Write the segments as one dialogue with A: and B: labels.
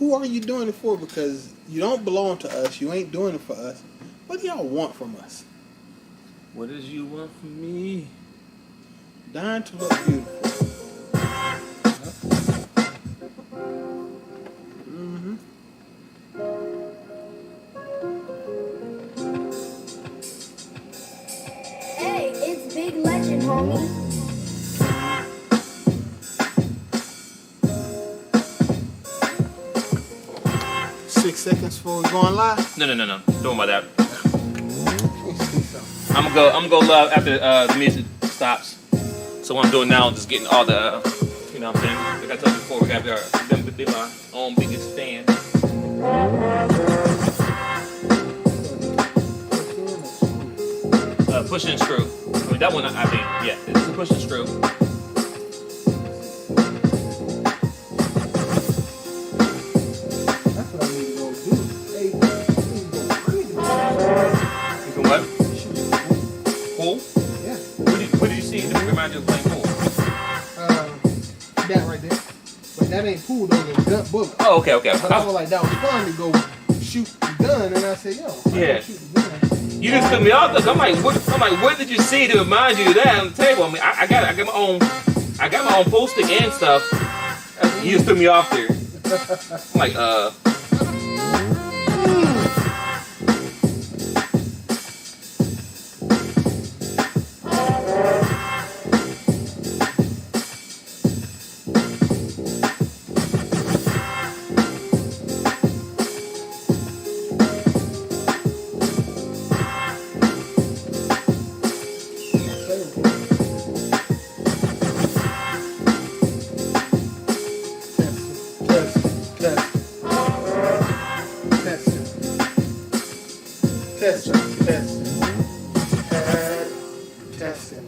A: who are you doing it for? Because you don't belong to us. You ain't doing it for us. What do y'all want from us?
B: What did you want from me?
A: Dying to look beautiful. Mm-hmm.
C: Hey, it's Big Legend, homie.
A: 6 seconds before we going live.
B: No. Don't worry about that.
A: Let me see something.
B: I'm gonna go live after the music stops. So what I'm doing now is just getting all the, you know what I'm saying? Like I told you before, we got our own biggest fan. Push and screw. I mean, that one, yeah, it's a push and screw.
A: That's what I need to go do. Hey,
B: You can what? Pool?
A: yeah.
B: What did you see that reminds you of playing pool?
A: That right there. But that ain't pool, those are gun bullets.
B: Oh, okay.
A: But I was like, that was fun to go shoot the gun, and I said, yo, I
B: Yeah.
A: gotta shoot the gun.
B: You just took me off. I'm like, what did you see to remind you of that on the table? I mean, I got my own pool stick and stuff. You just threw me off there. I'm like,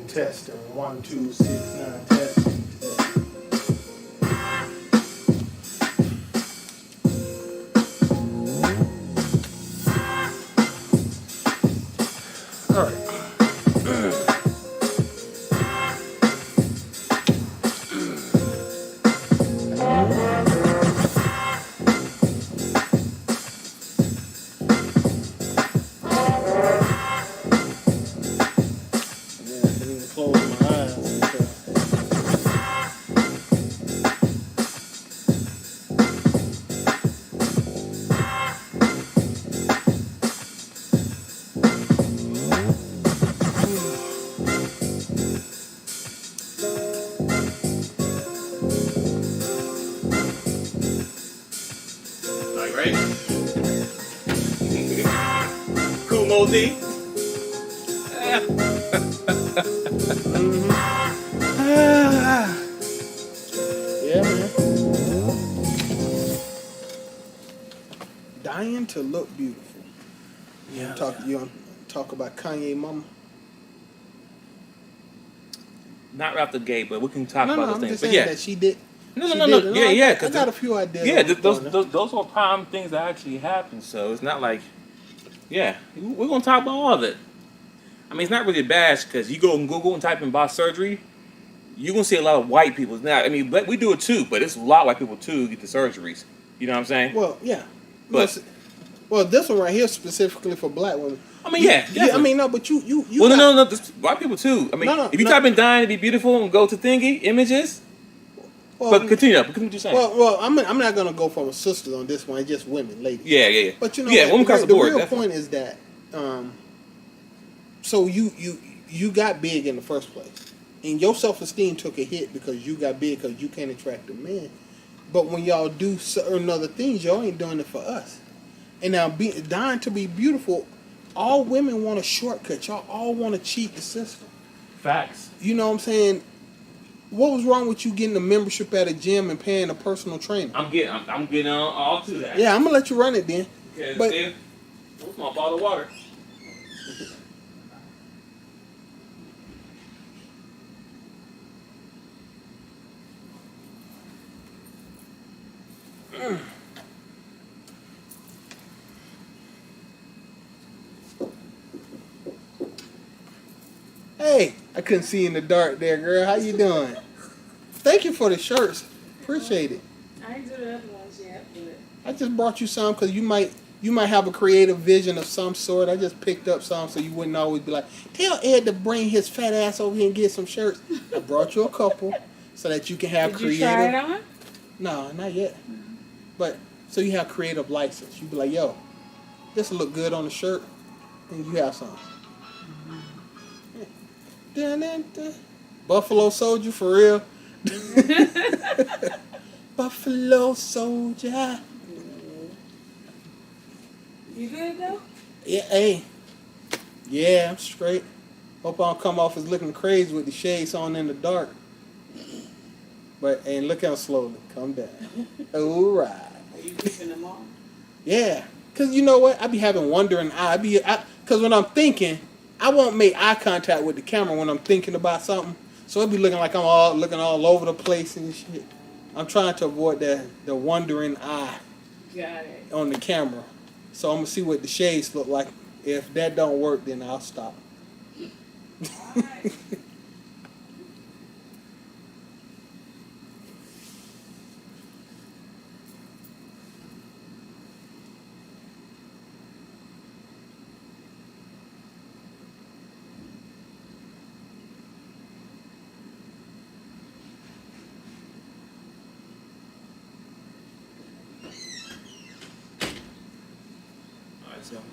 A: Testing. 1, 2, 6, 9. Testing. All right.
B: right? Cool Mosey.
A: Yeah, man. Dying to look beautiful.
B: Yeah.
A: You want to talk about Kanye mama?
B: Not after gay, but we can talk
A: No,
B: about
A: I'm
B: those things.
A: just
B: But
A: saying
B: yeah.
A: that she did.
B: No.
A: Yeah.
B: Cause
A: I got a few ideas.
B: Yeah,
A: on
B: those are prime things that actually happen. So it's not like, yeah, we're gonna talk about all of it. I mean, it's not really bad because you go on Google and type in botch surgery, you're gonna see a lot of white people. Now, I mean, we do it too, but it's a lot of white people too get the surgeries. You know what I'm saying?
A: Well, yeah.
B: But
A: Well, this one right here specifically for black women.
B: I mean, yeah.
A: I mean, no, but you.
B: Well, no. This, white people too. I mean, if you type in "dying to be beautiful" and go to thingy images.
A: Well,
B: But continue what you're saying.
A: Well, I'm not gonna go from sisters on this one. It's just women, ladies.
B: Yeah.
A: But you know,
B: women across the board.
A: real
B: Definitely.
A: point is that, so you got big in the first place, and your self-esteem took a hit because you got big because you can't attract a man. But when y'all do certain other things, y'all ain't doing it for us. And now, dying to be beautiful, all women want a shortcut. Y'all all want to cheat the system.
B: Facts.
A: You know what I'm saying? What was wrong with you getting a membership at a gym and paying a personal trainer?
B: I'm getting on all to that.
A: Yeah, I'm gonna let you run it then.
B: Okay,
A: But
B: what's my bottle of water?
A: hey, I couldn't see in the dark there, girl. How you doing? Thank you for the shirts. Appreciate it.
D: I ain't do the other ones yet.
A: I just brought you some because you might have a creative vision of some sort. I just picked up some so you wouldn't always be like, tell Ed to bring his fat ass over here and get some shirts. I brought you a couple so that you can have
D: Did
A: creative.
D: you try it on?
A: No, not yet. But so you have creative license. You be like, yo, this will look good on the shirt, and you have some. Yeah. Buffalo Soldier for real. Buffalo Soldier.
D: You good though?
A: Yeah, hey. Yeah, I'm straight. Hope I don't come off as looking crazy with the shades on in the dark. But hey, look how slowly. Calm down. All right.
D: Are you keeping them on?
A: Yeah. Cause you know what? I be having wandering eye. Cause when I'm thinking, I won't make eye contact with the camera when I'm thinking about something. So it be looking like I'm looking all over the place and shit. I'm trying to avoid the wandering eye
D: Got it.
A: on the camera. So I'm gonna see what the shades look like. If that don't work, then I'll stop.
D: Alright.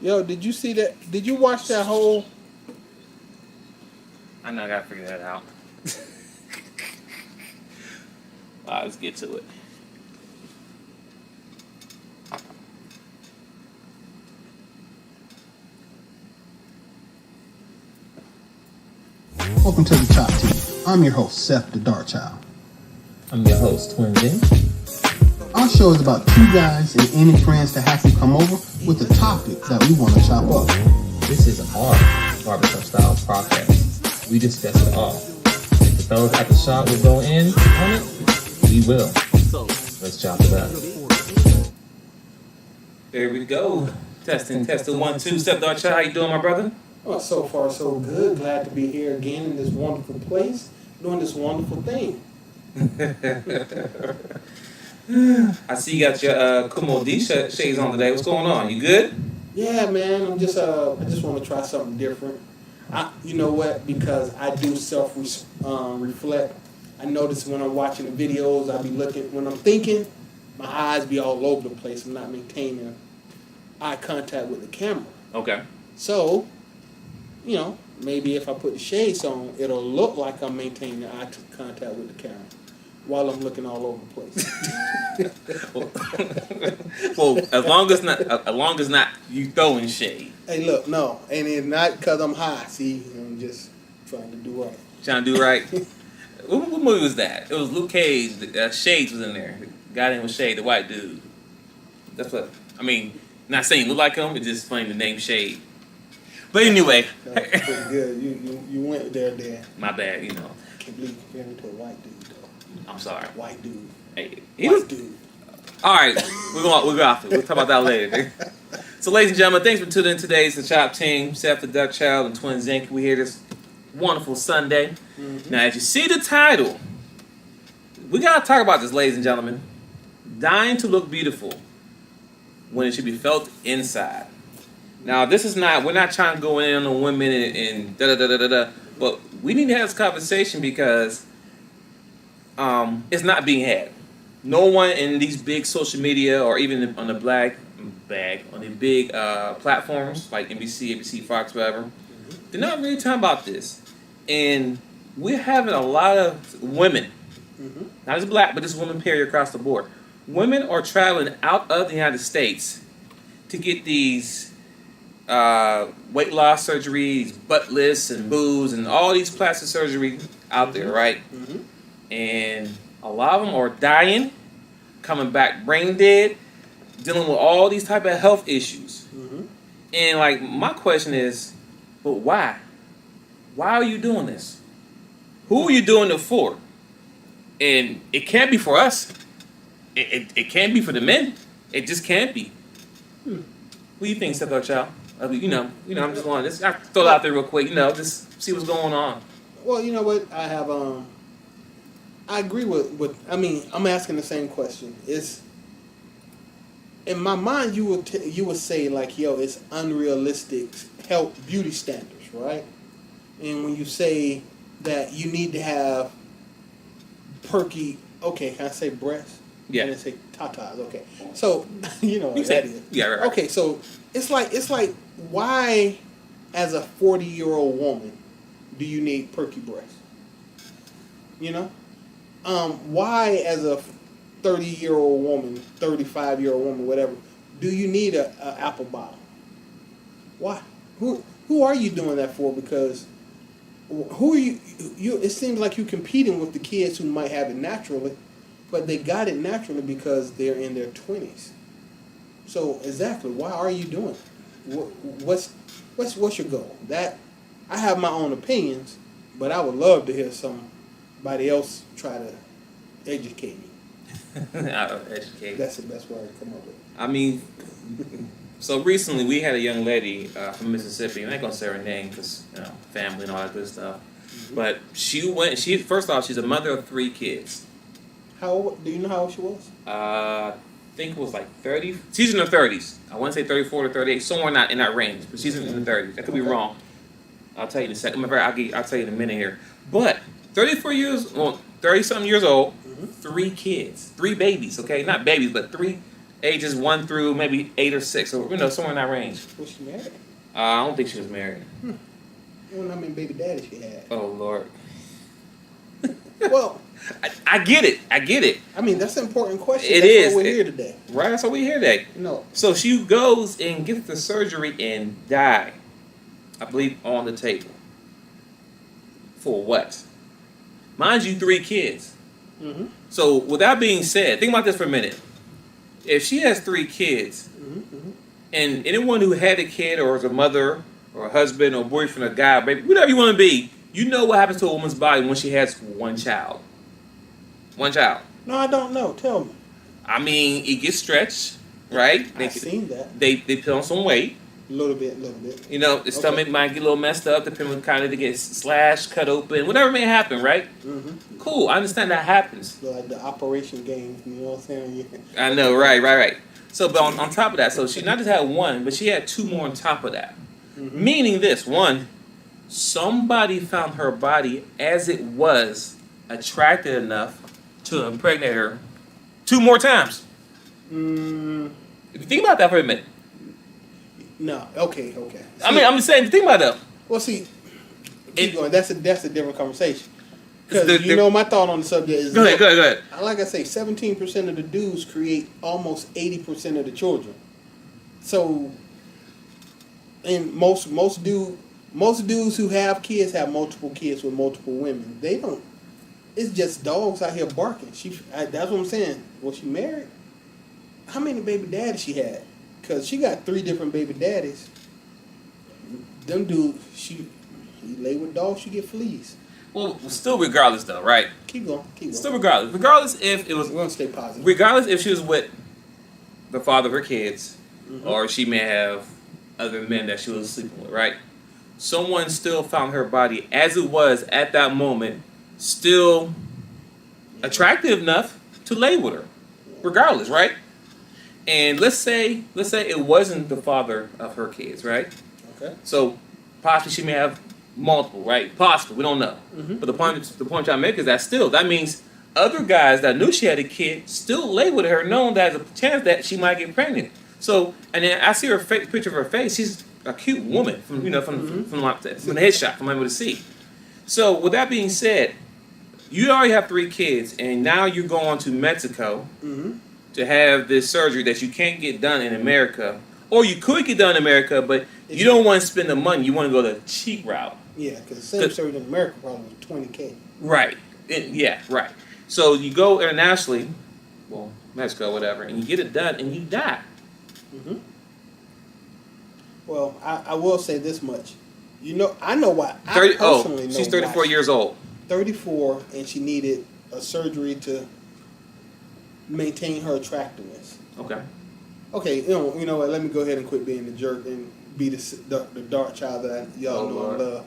A: Yo, did you see that? Did you watch that whole?
B: I know I gotta figure that out. Alright, let's get to it.
A: Welcome to the Chop Team. I'm your host, Seth the DaChop.
B: I'm your host, twinsinc.
A: Our show is about two guys and any friends that happen to come over with a topic that we want to chop up.
B: This is our Barbershop style podcast. We discuss it all. If the fellas at the shop will go in on it, we will. Let's chop it up. There we go. Testing 1, 2. Step DaChop, how you doing, my brother?
A: Well, so far so good. Glad to be here again in this wonderful place, doing this wonderful thing.
B: I see you got your Kumo D shades on today. What's going on? You good?
A: Yeah, man. I just want to try something different. You know what? Because I do reflect. I notice when I'm watching the videos, I be looking. When I'm thinking, my eyes be all over the place. I'm not maintaining eye contact with the camera.
B: Okay.
A: So, you know, maybe if I put the shades on, it'll look like I'm maintaining eye contact with the camera while I'm looking all over the place.
B: Well, as long as not you throwing shade.
A: Hey, look, no, and it's not because I'm high. See, I'm just trying to do right.
B: Trying to do right. What movie was that? It was Luke Cage. Shades was in there. The guy named was Shade, the white dude. That's what I mean. Not saying look like him. It's just funny the name Shade. But anyway,
A: That was pretty good. You went there.
B: my bad. You know,
A: Can't believe you compared me to a white dude though.
B: I'm sorry.
A: White dude.
B: Hey,
A: White dude.
B: All right, we'll go off it. We'll talk about that later. So, ladies and gentlemen, thanks for tuning in today's The Chop Team. Seth the DaChop and twinsinc. We here this wonderful Sunday.
A: Mm-hmm.
B: Now, as you see the title, we gotta talk about this, ladies and gentlemen. Dying to look beautiful when it should be felt inside. Now, this is not. We're not trying to go in on the women and da da da da da. But we need to have this conversation because it's not being had. No one in these big social media or even on the on the big platforms like NBC, ABC, Fox, whatever, they're not really talking about this. And we're having a lot of women, not just black, but just women period across the board. Women are traveling out of the United States to get these weight loss surgeries, butt lifts and boobs and all these plastic surgery out there, right? And a lot of them are dying, coming back brain dead, dealing with all these type of health issues. And like my question is, but why? Why are you doing this? Who are you doing it for? And it can't be for us. It can't be for the men. It just can't be. What do you think, Seth Child? You know, I'm just wanting to throw it out there real quick. You know, just see what's going on.
A: Well, you know what? I have I agree with. I mean, I'm asking the same question. in my mind, you would say like, yo, it's unrealistic health beauty standards, right? And when you say that you need to have perky, okay, can I say breasts?
B: Yeah.
A: Can I say tatas? Okay. So you know
B: You
A: what
B: said
A: that is.
B: yeah, right.
A: Okay, so it's like why, as a 40-year-old woman, do you need perky breasts? You know, why as a 30-year-old woman, 35-year-old woman, whatever, do you need a apple bottom? Why? Who are you doing that for? Because who are you? It seems like you're competing with the kids who might have it naturally, but they got it naturally because they're in their 20s. So exactly, why are you doing it? What's your goal? That I have my own opinions, but I would love to hear somebody else try to educate me.
B: Educate.
A: That's the best word to come up with.
B: I mean, so recently we had a young lady from Mississippi. I ain't gonna say her name because family and all that good stuff.
A: Mm-hmm.
B: But she first off, she's a mother of 3 kids.
A: How old? Do you know how old she was?
B: I think it was like 30. She's in her 30s. I want to say 34 to 38, somewhere not in that range. But she's in the 30s. I could be wrong. I'll tell you in a second. I'll tell you in a minute here. But 30-something years old, 3 kids, 3 babies. Okay, not babies, but 3 ages 1 through maybe 8 or 6, so somewhere in that range.
A: Was she married?
B: I don't think she was married.
A: You don't know how many baby daddies she had.
B: Oh Lord.
A: Well,
B: I get it.
A: I mean, that's an important question.
B: It
A: That's
B: is.
A: why we're here today.
B: Right, that's why we're here today.
A: No.
B: So she goes and gets the surgery and die. I believe on the table. For what? Mind you, 3 kids.
A: Mm-hmm.
B: So with that being said, think about this for a minute. If she has 3 kids, and anyone who had a kid or is a mother or a husband or boyfriend or guy, baby, whatever you want to be, you know what happens to a woman's body when she has 1 child. 1 child.
A: No, I don't know. Tell me.
B: I mean, it gets stretched, right?
A: I've seen that.
B: They put on some weight.
A: A little bit.
B: You know, the stomach might get a little messed up, depending on kind of to get slashed, cut open, whatever may happen, right?
A: Mm-hmm.
B: Cool, I understand that happens.
A: Like the operation game, you know what I'm saying? Yeah.
B: I know, right. So, but on top of that, so she not just had 1, but she had 2 more on top of that.
A: Mm-hmm.
B: Meaning this, 1, somebody found her body as it was attractive enough to impregnate her 2 more times. If you think about that for a minute.
A: No. Okay.
B: I mean, I'm just saying, think about that.
A: Well, see, keep going. That's a different conversation.
B: The-
A: Because my thought on the subject is.
B: Go ahead.
A: Like I say, 17% of the dudes create almost 80% of the children. So, and most dudes who have kids have multiple kids with multiple women. They don't. It's just dogs out here barking. That's what I'm saying. Was she married? How many baby daddies she had? Because she got 3 different baby daddies. Them dudes, you lay with dogs, you get fleas.
B: Well, still regardless though, right?
A: Keep going.
B: Still regardless if it was,
A: We're going to stay positive.
B: regardless if she was with the father of her kids, or she may have other men that she was sleeping with, right? Someone still found her body as it was at that moment, still attractive enough to lay with her, regardless, right? And let's say it wasn't the father of her kids, right?
A: Okay.
B: So possibly she may have multiple, right? Possibly, we don't know. But the point I make is that means other guys that knew she had a kid still lay with her, knowing that there's a chance that she might get pregnant. So, and then I see her picture of her face. She's a cute woman from the headshot, from able to see. So, with that being said, you already have 3 kids, and now you're going to Mexico to have this surgery that you can't get done in America, or you could get done in America, but you don't want to spend the money. You want to go the cheap route.
A: Yeah, because the same surgery in America probably was $20,000.
B: Right. Right. So you go internationally, well, Mexico, whatever, and you get it done, and you die.
A: Well, I will say this much. I know why. I personally know
B: she's 34
A: why.
B: years old.
A: 34, and she needed a surgery to maintain her attractiveness. Okay, you know what? Let me go ahead and quit being the jerk and be the dark child that y'all know and love.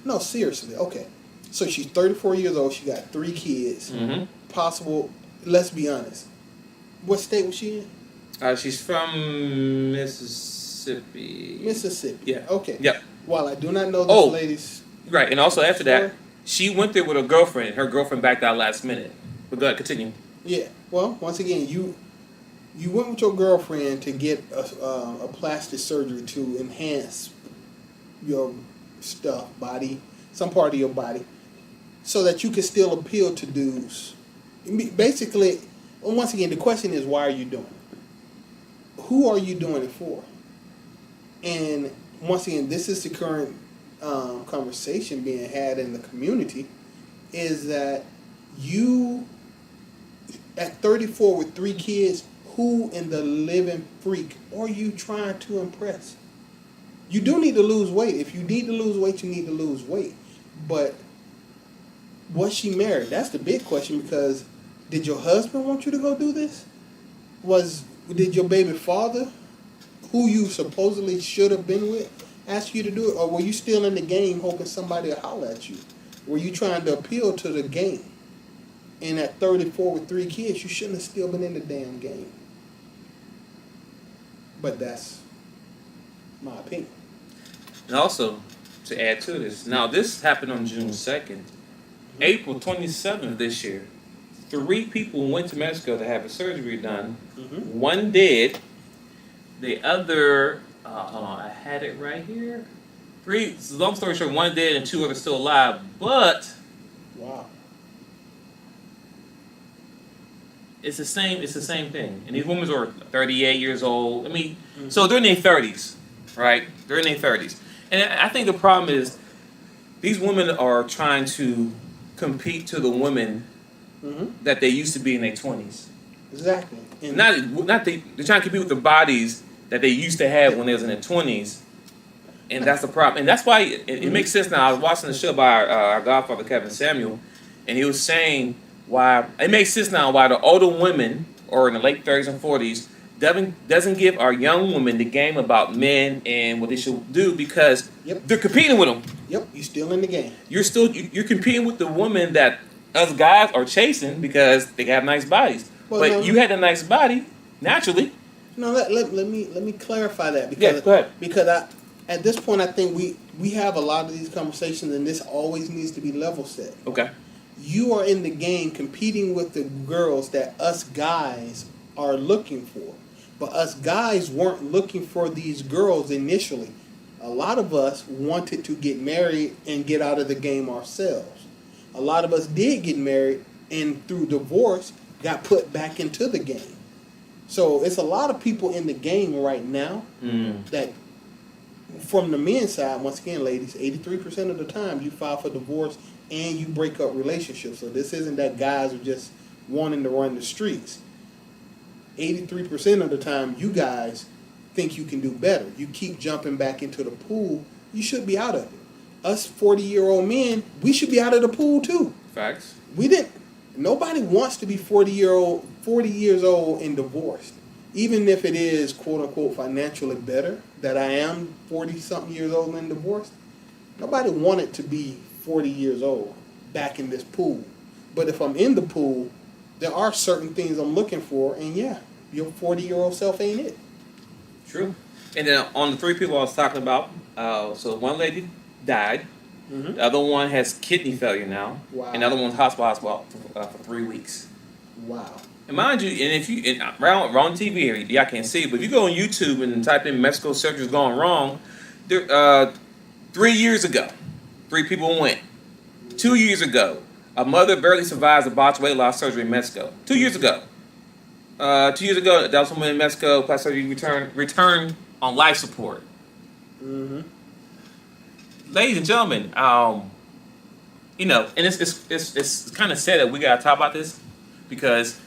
A: No, seriously. Okay, so she's 34 years old. She got 3 kids. Possible. Let's be honest. What state was she in?
B: She's from Mississippi.
A: Mississippi.
B: Yeah.
A: Okay.
B: Yep.
A: While I do not know this
B: Oh.
A: lady's
B: Right, and also after
A: story.
B: that, she went there with her girlfriend. Her girlfriend backed out last minute. But go ahead, continue.
A: Yeah. Well, once again, you went with your girlfriend to get a plastic surgery to enhance your stuff, body, some part of your body, so that you can still appeal to dudes. Basically, once again, the question is, why are you doing it? Who are you doing it for? And once again, this is the current conversation being had in the community, is that you, at 34 with 3 kids, who in the living freak are you trying to impress? You do need to lose weight. If you need to lose weight, you need to lose weight. But was she married? That's the big question, because did your husband want you to go do this? Did your baby father, who you supposedly should have been with, ask you to do it? Or were you still in the game hoping somebody will holler at you? Were you trying to appeal to the game? And at 34 with 3 kids, you shouldn't have still been in the damn game. But that's my opinion.
B: And also, to add to this, now this happened on June 2nd. April 27th this year, 3 people went to Mexico to have a surgery done.
A: Mm-hmm.
B: 1 dead. The other, hold on, I had it right here. 3, long story short, 1 dead and 2 others still alive. But
A: Wow.
B: it's the same thing. And these women are 38 years old. I mean, so they're in their 30s, right? They're in their 30s. And I think the problem is these women are trying to compete to the women
A: Mm-hmm.
B: that they used to be in their 20s.
A: Exactly. And
B: They're trying to compete with the bodies that they used to have when they was in their 20s. And that's the problem. And that's why it makes sense now. I was watching the show by our godfather, Kevin Samuel, and he was saying why it makes sense now why the older women, or in the late 30s and 40s, doesn't give our young women the game about men and what they should do, because
A: Yep.
B: they're competing with them.
A: Yep, you're still in the game.
B: You're competing with the women that us guys are chasing because they have nice bodies.
A: Well,
B: but
A: no.
B: you had a nice body naturally.
A: No, let me clarify that, because
B: Yeah, go ahead.
A: because at this point I think we have a lot of these conversations, and this always needs to be level set.
B: Okay.
A: You are in the game competing with the girls that us guys are looking for. But us guys weren't looking for these girls initially. A lot of us wanted to get married and get out of the game ourselves. A lot of us did get married and through divorce got put back into the game. So it's a lot of people in the game right now that, from the men's side, once again, ladies, 83% of the time you file for divorce and you break up relationships. So this isn't that guys are just wanting to run the streets. 83% of the time you guys think you can do better. You keep jumping back into the pool, you should be out of it. Us 40-year-old men, we should be out of the pool too.
B: Facts.
A: Nobody wants to be 40 years old and divorced. Even if it is quote unquote financially better that I am 40 something years old and divorced. Nobody wanted to be 40 years old back in this pool. But if I'm in the pool, there are certain things I'm looking for, and yeah, your 40-year-old self ain't it.
B: True. And then on the 3 people I was talking about, so one lady died.
A: Mm-hmm.
B: The other one has kidney failure now.
A: Wow.
B: And the other one's hospital for 3 weeks.
A: Wow.
B: And mind you, and if you around TV here, y'all can't see, but if you go on YouTube and type in Mexico surgery's gone wrong, there 3 years ago, 3 people went. 2 years ago, a mother barely survives a botched weight loss surgery in Mexico. 2 years ago. 2 years ago, that was someone in Mexico, plastic surgery returned on life support.
A: Mm-hmm.
B: Ladies and gentlemen, and it's kind of sad that we gotta talk about this, because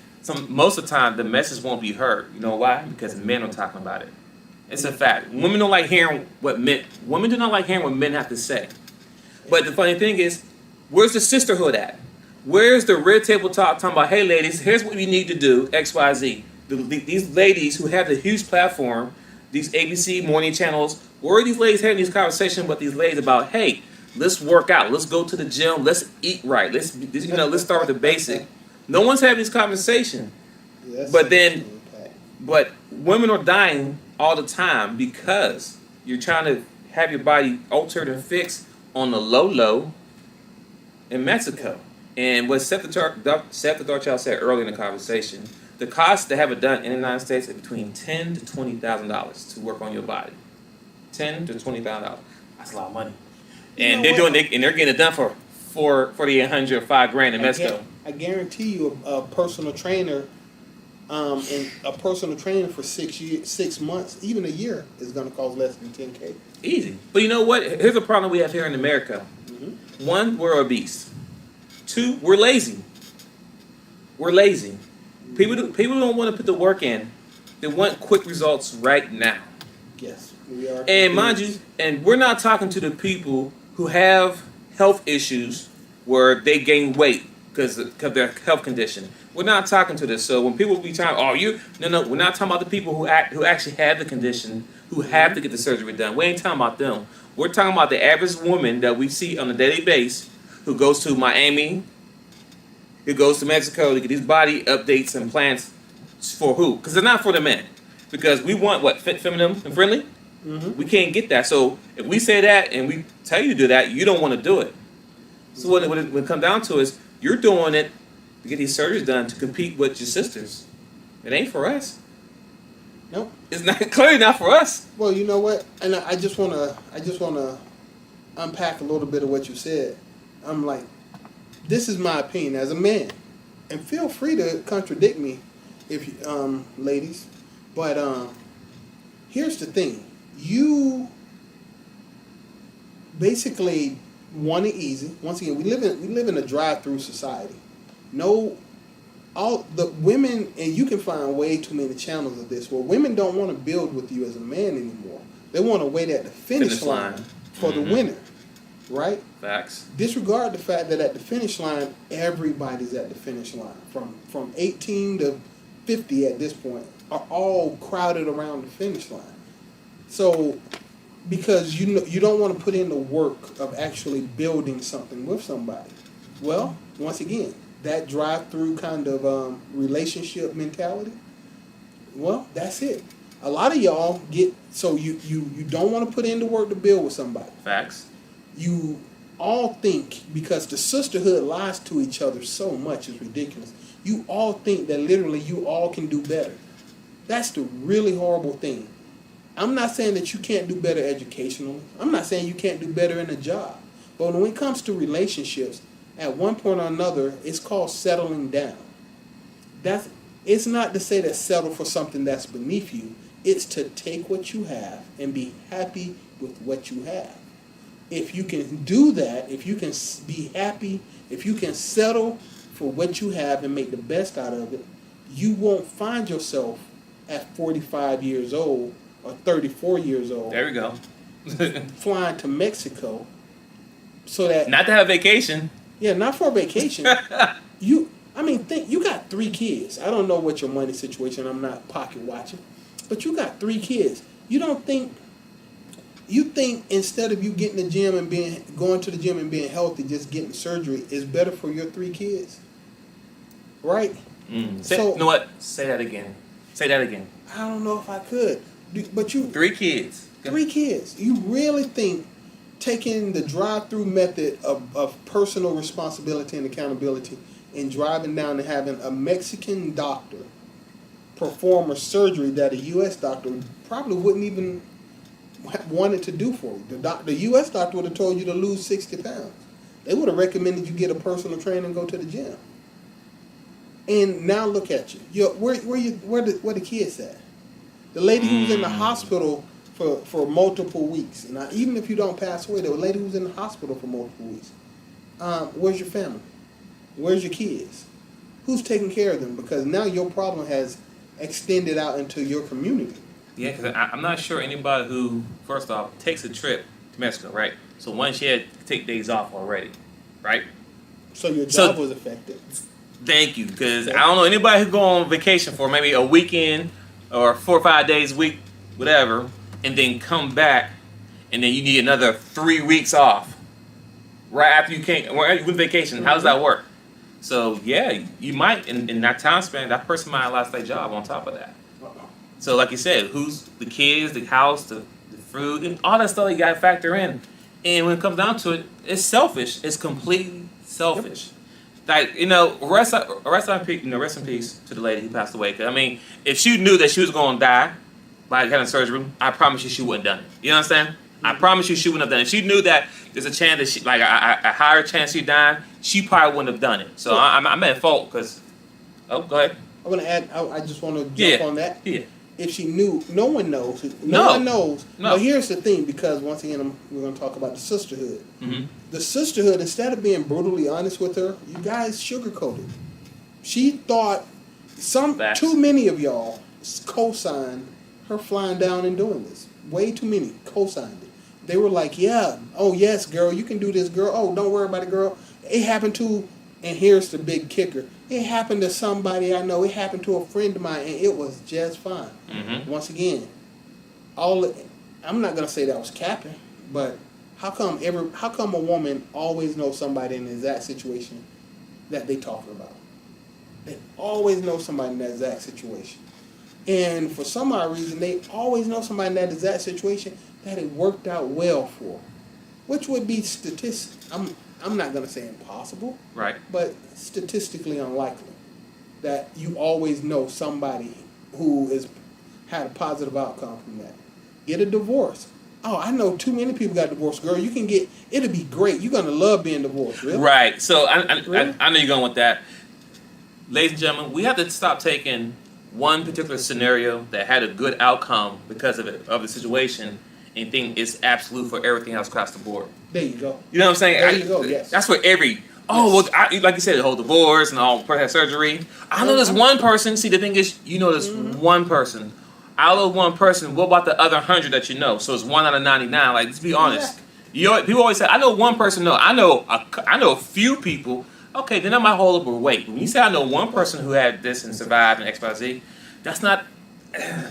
B: most of the time the message won't be heard. You know why? Because men are talking about it. It's a fact. Women don't like hearing women do not like hearing what men have to say. But the funny thing is, where's the sisterhood at? Where's the red table talk talking about, hey ladies, here's what we need to do, XYZ. These ladies who have the huge platform, these ABC morning channels, where are these ladies having these conversations with these ladies about, hey, let's work out, let's go to the gym, let's eat right, let's start with the basic. No one's having this conversation.
A: Yes,
B: But then But women are dying all the time because you're trying to have your body altered and fixed on the low in Mexico. And what Seth the Darchild said earlier in the conversation, the cost to have it done in the United States is between $10,000 to $20,000 to work on your body. $10,000 to $20,000. That's a lot of money. And they're getting it done for $4,800 or $5,000 in Mexico.
A: I guarantee you, a personal trainer, and a personal trainer for 6 months, even a year, is going to cost less than $10K.
B: Easy. But you know what? Here's a problem we have here in America. Mm-hmm. One, we're obese. Two, we're lazy. We're lazy. People don't want to put the work in. They want quick results right now. Yes, we are. And mind you, and we're not talking to the people who have health issues where they gain weight because of their health condition. We're not talking to this. So when people be talking, no, we're not talking about the people who actually have the condition, who have to get the surgery done. We ain't talking about them. We're talking about the average woman that we see on a daily basis who goes to Miami, who goes to Mexico to get these body updates and plans for who? Because it's not for the men. Because we want what? Fit, feminine, and friendly? Mm-hmm. We can't get that. So if we say that and we tell you to do that, you don't want to do it. So what it comes down to is you're doing it to get these surgeries done to compete with your sisters. It ain't for us.
A: Nope.
B: It's not clearly not for us.
A: Well, you know what? And I just wanna unpack a little bit of what you said. I'm like, this is my opinion as a man, and feel free to contradict me, if you, ladies. But here's the thing: you basically want it easy. Once again, we live in a drive-through society. All the women, and you can find way too many channels of this, where women don't want to build with you as a man anymore. They want to wait at the finish line for the winner, right?
B: Facts.
A: Disregard the fact that at the finish line, everybody's at the finish line. From 18 to 50 at this point are all crowded around the finish line. So, because you don't want to put in the work of actually building something with somebody. Well, once again, that drive-through kind of relationship mentality, well, that's it. A lot of y'all you don't want to put in the work to build with somebody.
B: Facts.
A: You all think, because the sisterhood lies to each other so much, it's ridiculous. You all think that literally you all can do better. That's the really horrible thing. I'm not saying that you can't do better educationally. I'm not saying you can't do better in a job. But when it comes to relationships, at one point or another, it's called settling down. It's not to say that settle for something that's beneath you. It's to take what you have and be happy with what you have. If you can do that, if you can be happy, if you can settle for what you have and make the best out of it, you won't find yourself at 45 years old or 34 years old.
B: There we go.
A: Flying to Mexico so that...
B: Not to have a vacation.
A: Yeah, not for a vacation. You got 3 kids. I don't know what your money situation, I'm not pocket watching, but you got 3 kids. You think instead of you getting the gym and going to the gym and being healthy, just getting surgery is better for your 3 kids, right?
B: You know what? Say that again.
A: I don't know if I could, but
B: 3 kids.
A: 3 kids. You really think taking the drive-through method of personal responsibility and accountability and driving down and having a Mexican doctor perform a surgery that a U.S. doctor probably wouldn't even wanted to do for you. The U.S. doctor would have told you to lose 60 pounds. They would have recommended you get a personal trainer and go to the gym. And now look at you. Where the kids at? The lady who was in the hospital for multiple weeks. And even if you don't pass away, the lady who was in the hospital for multiple weeks. Where's your family? Where's your kids? Who's taking care of them? Because now your problem has extended out into your community.
B: Yeah, because I'm not sure anybody who, first off, takes a trip to Mexico, right? So one, she had to take days off already, right?
A: So your job was affected.
B: Thank you, because I don't know anybody who go on vacation for maybe a weekend or 4 or 5 days a week, whatever, and then come back, and then you need another 3 weeks off right after you came with vacation. How does that work? So yeah, you might in that time span, that person might have lost their job on top of that. So like you said, who's the kids, the house, the food, and all that stuff you got to factor in. And when it comes down to it, it's selfish. It's completely selfish. Like, rest in peace to the lady who passed away. 'Cause, I mean, if she knew that she was going to die by having surgery, I promise you she wouldn't have done it. You know what I'm saying? I promise you she wouldn't have done it. If she knew that there's a chance that a higher chance she died, she probably wouldn't have done it. So I'm at fault because. Oh, go ahead.
A: I'm gonna add. I just want to jump on that.
B: Yeah.
A: If she knew, no one knows. No one knows.
B: No.
A: But here's the thing, because once again, we're going to talk about the sisterhood.
B: Mm-hmm.
A: The sisterhood, instead of being brutally honest with her, you guys sugarcoated. She thought too many of y'all co-signed her flying down and doing this. Way too many co-signed it. They were like, yeah, oh yes, girl, you can do this, girl. Oh, don't worry about it, girl. It happened to, and here's the big kicker. It happened to somebody I know. It happened to a friend of mine, and it was just fine.
B: Mm-hmm.
A: Once again, I'm not gonna say that was capping, but how come a woman always knows somebody in the exact situation that they talking about? They always know somebody in that exact situation, and for some odd reason, they always know somebody in that exact situation that it worked out well for, which would be I'm not gonna say impossible,
B: Right.
A: but statistically unlikely that you always know somebody who has had a positive outcome from that. Get a divorce. Oh, I know too many people got divorced. Girl, you can get. It'll be great. You're gonna love being divorced. Really?
B: Right. So I
A: Really?
B: know you're going with that. Ladies and gentlemen, we have to stop taking one particular scenario that had a good outcome because of the situation and think it's absolute for everything else across the board.
A: There you go.
B: You know what I'm saying?
A: There you go. Yes.
B: That's for every. Oh,
A: Yes.
B: well, like you said, the whole divorce and all person had surgery. I know there's one person. See, the thing is, there's one person. Out of one person, what about the other 100 that you know? So it's 1 out of 99. Like, let's be honest. People always say, I know one person. No, I know a few people. Okay, then I might hold up. But wait, when you say I know one person who had this and survived and X, Y, Z, that's not.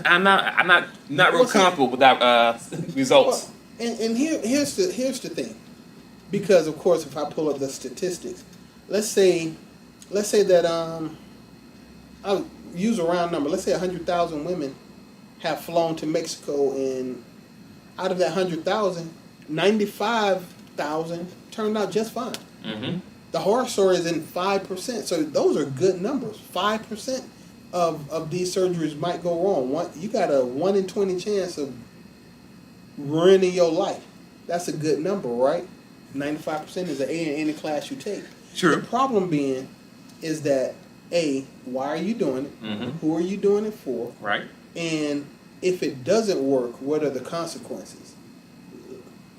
B: I'm not real comfortable with that results.
A: Well, and here's the thing, because of course, if I pull up the statistics, let's say that I'll use a round number. Let's say 100,000 women have flown to Mexico, and out of that 100,000, 95,000 turned out just fine.
B: Mm-hmm.
A: The horror story is in 5%, so those are good numbers. 5% of these surgeries might go wrong. You got a 1 in 20 chance of ruining your life. That's a good number, right? 95% is an A in any class you take.
B: True.
A: The problem being is that why are you doing it?
B: Mm-hmm.
A: Who are you doing it for?
B: Right.
A: And if it doesn't work, what are the consequences?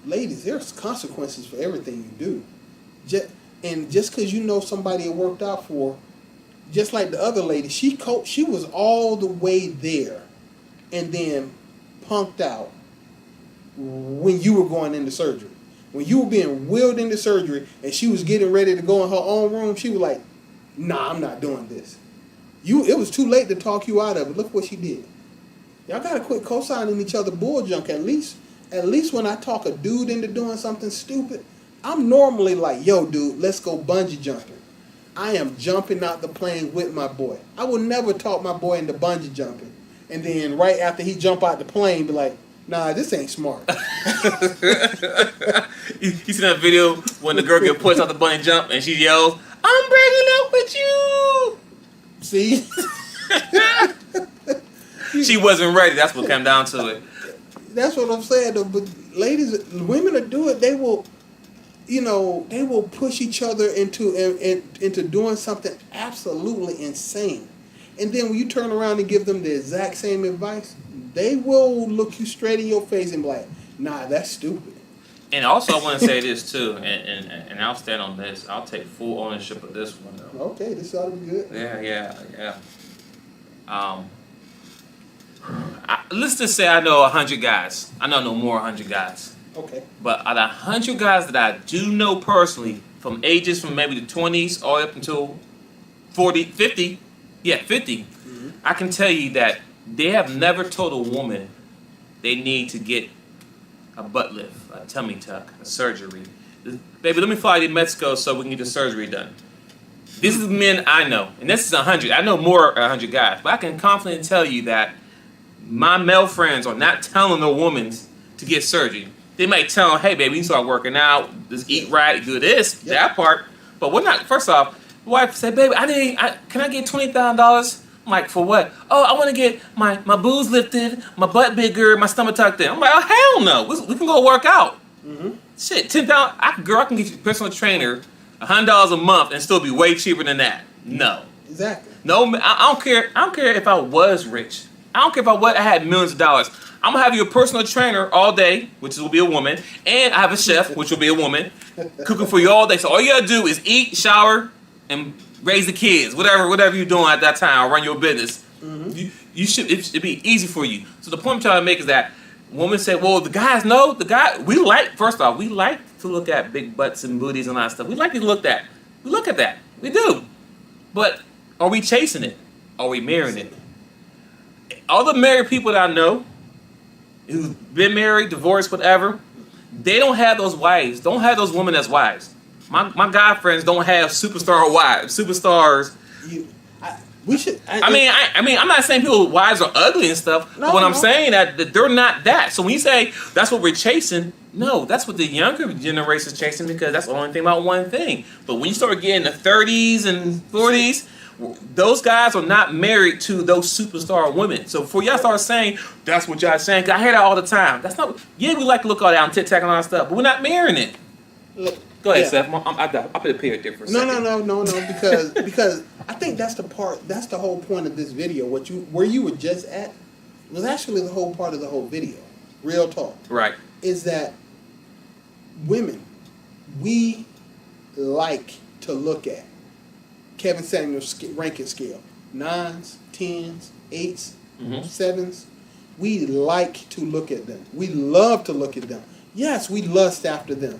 A: Ladies, there's consequences for everything you do. And just because you know somebody it worked out for, just like the other lady, she was all the way there and then punked out when you were going into surgery. When you were being wheeled into surgery and she was getting ready to go in her own room, she was like, nah, I'm not doing this. It was too late to talk you out of it. Look what she did. Y'all gotta quit co-signing each other bull junk. At least when I talk a dude into doing something stupid, I'm normally like, yo, dude, let's go bungee jumping. I am jumping out the plane with my boy. I will never talk my boy into bungee jumping. And then right after he jump out the plane, be like, nah, this ain't smart.
B: You see that video when the girl get pushed out the bungee jump and she yells, I'm breaking up with you.
A: See?
B: She wasn't ready. That's what came down to it.
A: That's what I'm saying, though. But ladies, women will do it. They will, they will push each other into doing something absolutely insane. And then when you turn around and give them the exact same advice, they will look you straight in your face and be like, nah, that's stupid.
B: And also, I want to say this too, and I'll stand on this. I'll take full ownership of this one, though.
A: Okay, this ought to be good.
B: Yeah. Let's just say I know 100 guys. I know no more 100 guys.
A: Okay.
B: But out of 100 guys that I do know personally, from ages from maybe the 20s all the way up until 40, 50, 50,
A: Mm-hmm.
B: I can tell you that they have never told a woman they need to get a butt lift, a tummy tuck, a surgery. Baby, let me fly to Mexico so we can get the surgery done. These are the men I know, and this is 100. I know more 100 guys, but I can confidently tell you that my male friends are not telling a woman to get surgery. They might tell them, hey, baby, you start working out, just eat right, do this, that part. But we're not, first off, the wife said, baby, can I get $20,000? I'm like, for what? Oh, I want to get my boobs lifted, my butt bigger, my stomach tucked in. I'm like, oh, hell no. We can go work out. Mm-hmm. Shit, $10,000. I can get you a personal trainer $100 a month and still be way cheaper than that. No.
A: Exactly.
B: No, I don't care. I don't care if I was rich. I don't care if I had millions of dollars. I'm gonna have you a personal trainer all day, which will be a woman, and I have a chef, which will be a woman, cooking for you all day. So all you gotta do is eat, shower, and raise the kids. Whatever you're doing at that time, or run your business. Mm-hmm. You should. It'd be easy for you. So the point I'm trying to make is that women say, well, the guys know. We like to look at big butts and booties and all that stuff. We like to look at. We look at that. We do. But are we chasing it? Are we marrying it? All the married people that I know, who've been married, divorced, whatever, they don't have those wives. Don't have those women as wives. My guy friends don't have superstar wives. Superstars. I'm not saying people's wives are ugly and stuff. No, but I'm saying that they're not that. So when you say that's what we're chasing, no, that's what the younger generation is chasing because that's the only thing about one thing. But when you start getting the 30s and 40s, those guys are not married to those superstar women. So before y'all start saying that's what y'all saying, 'cause I hear that all the time. That's not. Yeah, we like to look all that on TikTok and all that stuff, but we're not marrying it. Look, go ahead, Seth. I put a period there for a second.
A: No, because I think that's the part. That's the whole point of this video. Where you were just at was actually the whole part of the whole video. Real talk.
B: Right.
A: Is that women, we like to look at Kevin Samuel's ranking scale. 9s, 10s, 8s, 7s. We like to look at them. We love to look at them. Yes, we lust after them.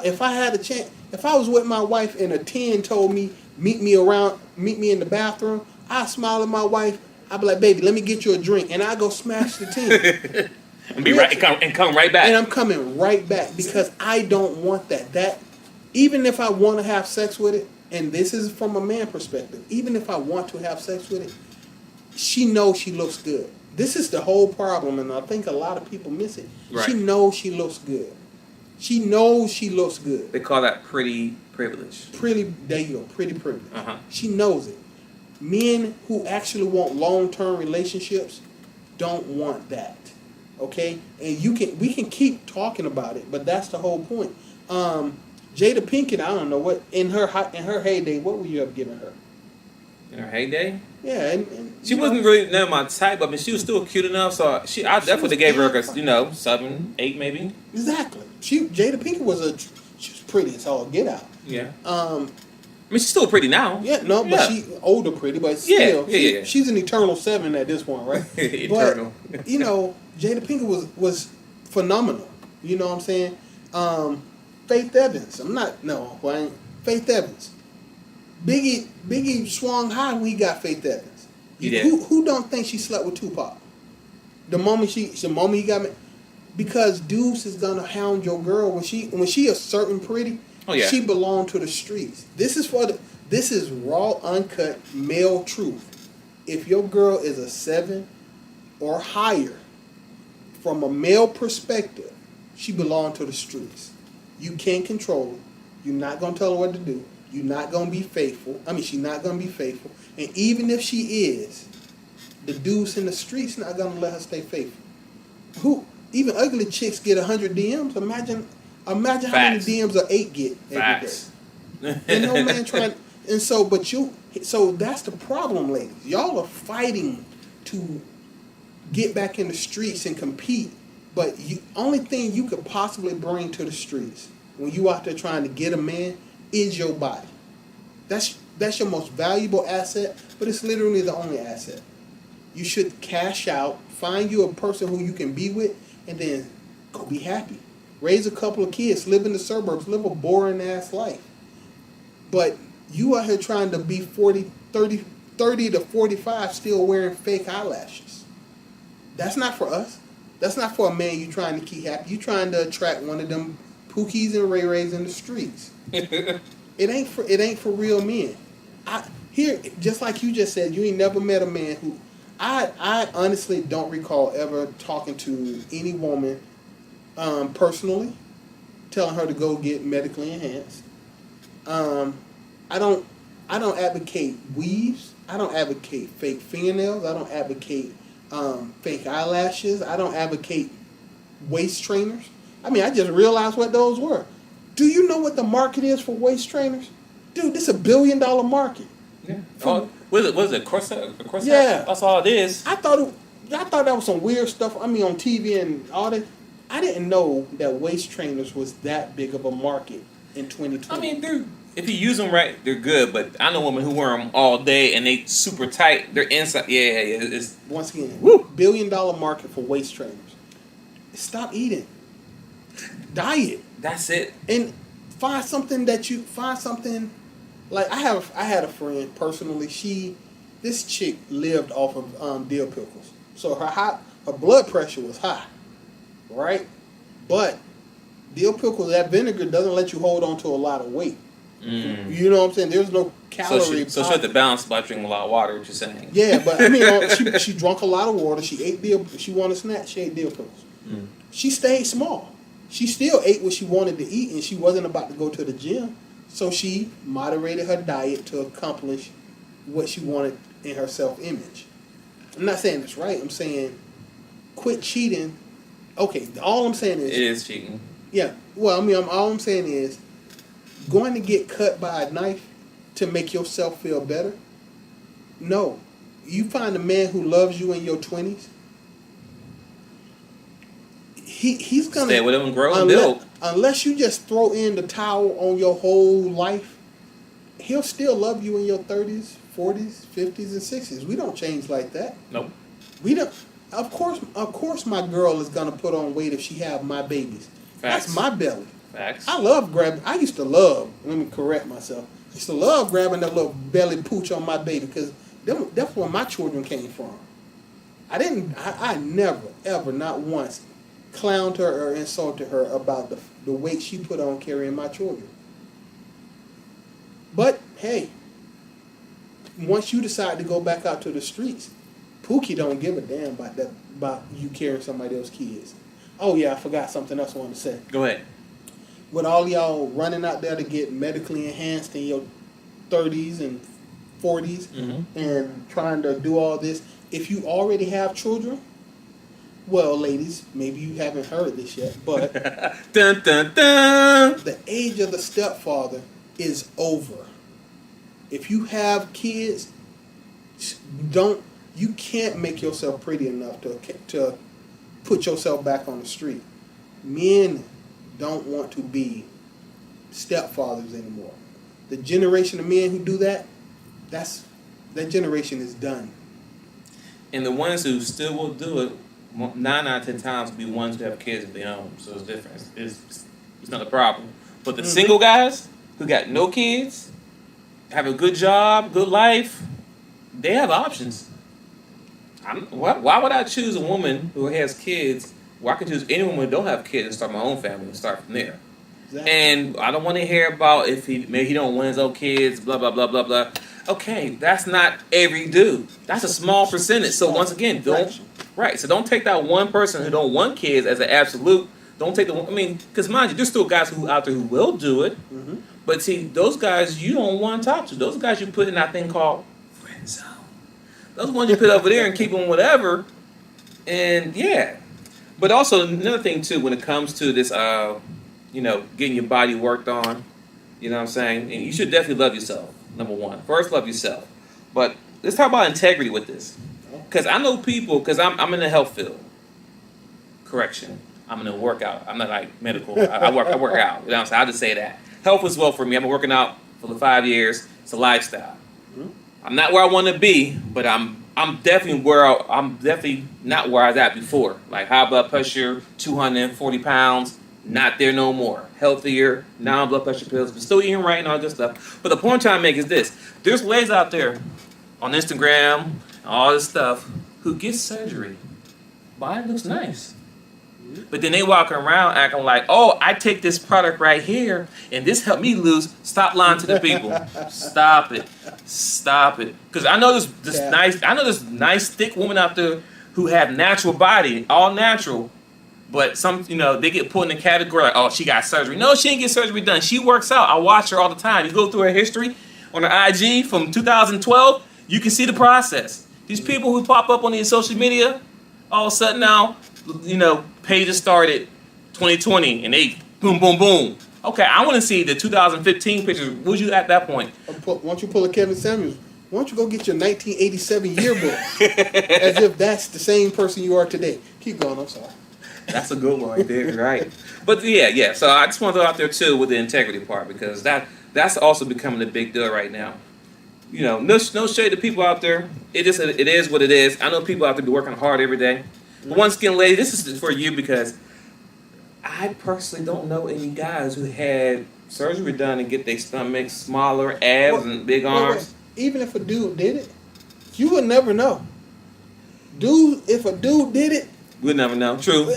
A: If I had a chance, if I was with my wife and a 10 told me, meet me in the bathroom, I'd smile at my wife. I'd be like, baby, let me get you a drink. And I go smash the 10.
B: and come right back.
A: And I'm coming right back because I don't want that. Even if I want to have sex with it, and this is from a man perspective, even if I want to have sex with it, she knows she looks good. This is the whole problem, and I think a lot of people miss it. Right. She knows she looks good. She knows she looks good.
B: They call that pretty privilege.
A: There you go, pretty privilege. Uh-huh. She knows it. Men who actually want long-term relationships don't want that. Okay? And we can keep talking about it, but that's the whole point. Jada Pinkett, I don't know what in her heyday. What would you have given her?
B: In her heyday?
A: Yeah, and
B: she wasn't really none of my type. I mean, she was still cute enough, so I definitely gave her a 7, 8 maybe.
A: Exactly. Jada Pinkett she was pretty as all get out.
B: Yeah. I mean, she's still pretty now.
A: Yeah, no, but she older pretty, but still, she's an eternal 7 at this point, right?
B: Eternal.
A: But, Jada Pinkett was phenomenal. You know what I'm saying? Faith Evans. Faith Evans. Biggie swung high when he got Faith Evans. Who don't think she slept with Tupac? The moment he got me, because Deuce is gonna hound your girl when she a certain pretty. Oh yeah. She belonged to the streets. This is raw, uncut male truth. If your girl is a 7 or higher, from a male perspective, she belonged to the streets. You can't control her. You're not going to tell her what to do. You're not going to be faithful. She's not going to be faithful. And even if she is, the dudes in the streets not going to let her stay faithful. Even ugly chicks get 100 DMs. Imagine how many DMs an 8 get every day. And no man trying. And so that's the problem, ladies. Y'all are fighting to get back in the streets and compete. But only thing you could possibly bring to the streets when you out there trying to get a man is your body. That's your most valuable asset, but it's literally the only asset. You should cash out, find you a person who you can be with, and then go be happy. Raise a couple of kids, live in the suburbs, live a boring ass life. But you out here trying to be 30 to 45 still wearing fake eyelashes. That's not for us. That's not for a man you trying to keep happy. You trying to attract one of them Pookies and Ray Rays in the streets. It ain't for real men. Just like you just said, you ain't never met a man who I honestly don't recall ever talking to any woman personally, telling her to go get medically enhanced. I don't advocate weaves. I don't advocate fake fingernails. I don't advocate fake eyelashes. I don't advocate waist trainers. I mean, I just realized what those were. Do you know what the market is for waist trainers? Dude, this is $1 billion market.
B: Yeah. What is it? Corset?
A: Yeah.
B: That's all it is.
A: I thought that was some weird stuff. I mean, on TV and all that. I didn't know that waist trainers was that big of a market in 2020.
B: I mean, if you use them right, they're good. But I know women who wear them all day and they super tight. They're inside. Yeah, it's
A: once again,
B: woo.
A: $1 billion market for waist trainers. Stop eating. Diet.
B: That's it.
A: And find something like I had a friend personally. This chick lived off of dill pickles, so her blood pressure was high, right? But dill pickles, that vinegar doesn't let you hold on to a lot of weight.
B: Mm.
A: You know what I'm saying? There's no calorie.
B: So she had to balance by drinking a lot of water. What you're saying?
A: Yeah, but I mean, she drank a lot of water. She ate She wanted a snack. She ate dill pickles.
B: Mm.
A: She stayed small. She still ate what she wanted to eat, and she wasn't about to go to the gym. So she moderated her diet to accomplish what she wanted in her self-image. I'm not saying it's right. I'm saying quit cheating. Okay, all I'm saying is...
B: It is cheating.
A: Yeah. Well, I mean, all I'm saying is going to get cut by a knife to make yourself feel better? No. You find a man who loves you in your 20s, he's gonna
B: stay with him and grow and build.
A: Unless you just throw in the towel on your whole life, he'll still love you in your 30s, 40s, 50s, and 60s. We don't change like that.
B: Nope.
A: We don't. Of course, my girl is gonna put on weight if she have my babies.
B: Facts.
A: That's my belly.
B: Facts.
A: I love grabbing. I used to love. Let me correct myself. I used to love grabbing that little belly pooch on my baby because that's where my children came from. I never, ever, not once clowned her or insulted her about the weight she put on carrying my children. But hey, once you decide to go back out to the streets, Pookie don't give a damn about you carrying somebody else's kids. Oh yeah, I forgot something else I wanted to say.
B: Go ahead.
A: With all y'all running out there to get medically enhanced in your 30s and 40s and trying to do all this, if you already have children, well, ladies, maybe you haven't heard this yet, but
B: dun, dun, dun.
A: The age of the stepfather is over. If you have kids, you can't make yourself pretty enough to put yourself back on the street. Men don't want to be stepfathers anymore. The generation of men who do that generation is done.
B: And the ones who still will do it, 9 out of 10 times will be ones who have kids of their own. So it's different. It's not a problem. But the single guys who got no kids, have a good job, good life, they have options. Why would I choose a woman who has kids? Well, I can choose any woman who don't have kids and start my own family and start from there. Exactly. And I don't want to hear about if maybe he don't want his own kids, blah, blah, blah, blah, blah. Okay, that's not every dude. That's a small percentage. So once again, so don't take that one person who don't want kids as an absolute. Don't take because mind you, there's still guys out there who will do it. Mm-hmm. But see, those guys you don't want to talk to. Those guys you put in that thing called friend zone. Those ones you put over there and keep them whatever. And yeah. But also another thing too, when it comes to this, getting your body worked on, you know what I'm saying? And you should definitely love yourself, number one. First, love yourself. But let's talk about integrity with this. Because I know people, because I'm in the health field. Correction. I'm in a workout. I'm not like medical. I work out. You know what I'm saying? I'll just say that. Health is well for me. I've been working out for the 5 years. It's a lifestyle. Mm-hmm. I'm not where I want to be, but I'm definitely not where I was at before. Like high blood pressure, 240 pounds, not there no more. Healthier, non-blood pressure pills, but still eating right and all that stuff. But the point I'm trying to make is this. There's ladies out there on Instagram, all this stuff, who get surgery. Body looks nice. But then they walk around acting like, oh, I take this product right here and this helped me lose. Stop lying to the people. Stop it. Stop it. Because I know this nice thick woman out there who have natural body, all natural. But some, they get put in the category like, oh, she got surgery. No, she didn't get surgery done. She works out. I watch her all the time. You go through her history on her IG from 2012, you can see the process. These people who pop up on these social media, all of a sudden now, pages started 2020 and they boom, boom, boom. Okay, I want to see the 2015 pictures. What was you at that point?
A: Why don't you pull a Kevin Samuels? Why don't you go get your 1987 yearbook? As if that's the same person you are today. Keep going, I'm sorry.
B: That's a good one right there, right? But yeah. So I just want to throw out there too with the integrity part because that's also becoming a big deal right now. No shade to people out there. It is what it is. I know people out there be working hard every day. But once again, lady, this is for you because I personally don't know any guys who had surgery done and get their stomachs smaller, abs, and big arms.
A: Even if a dude did it, you would never know. If a dude did it,
B: we'd never know. True.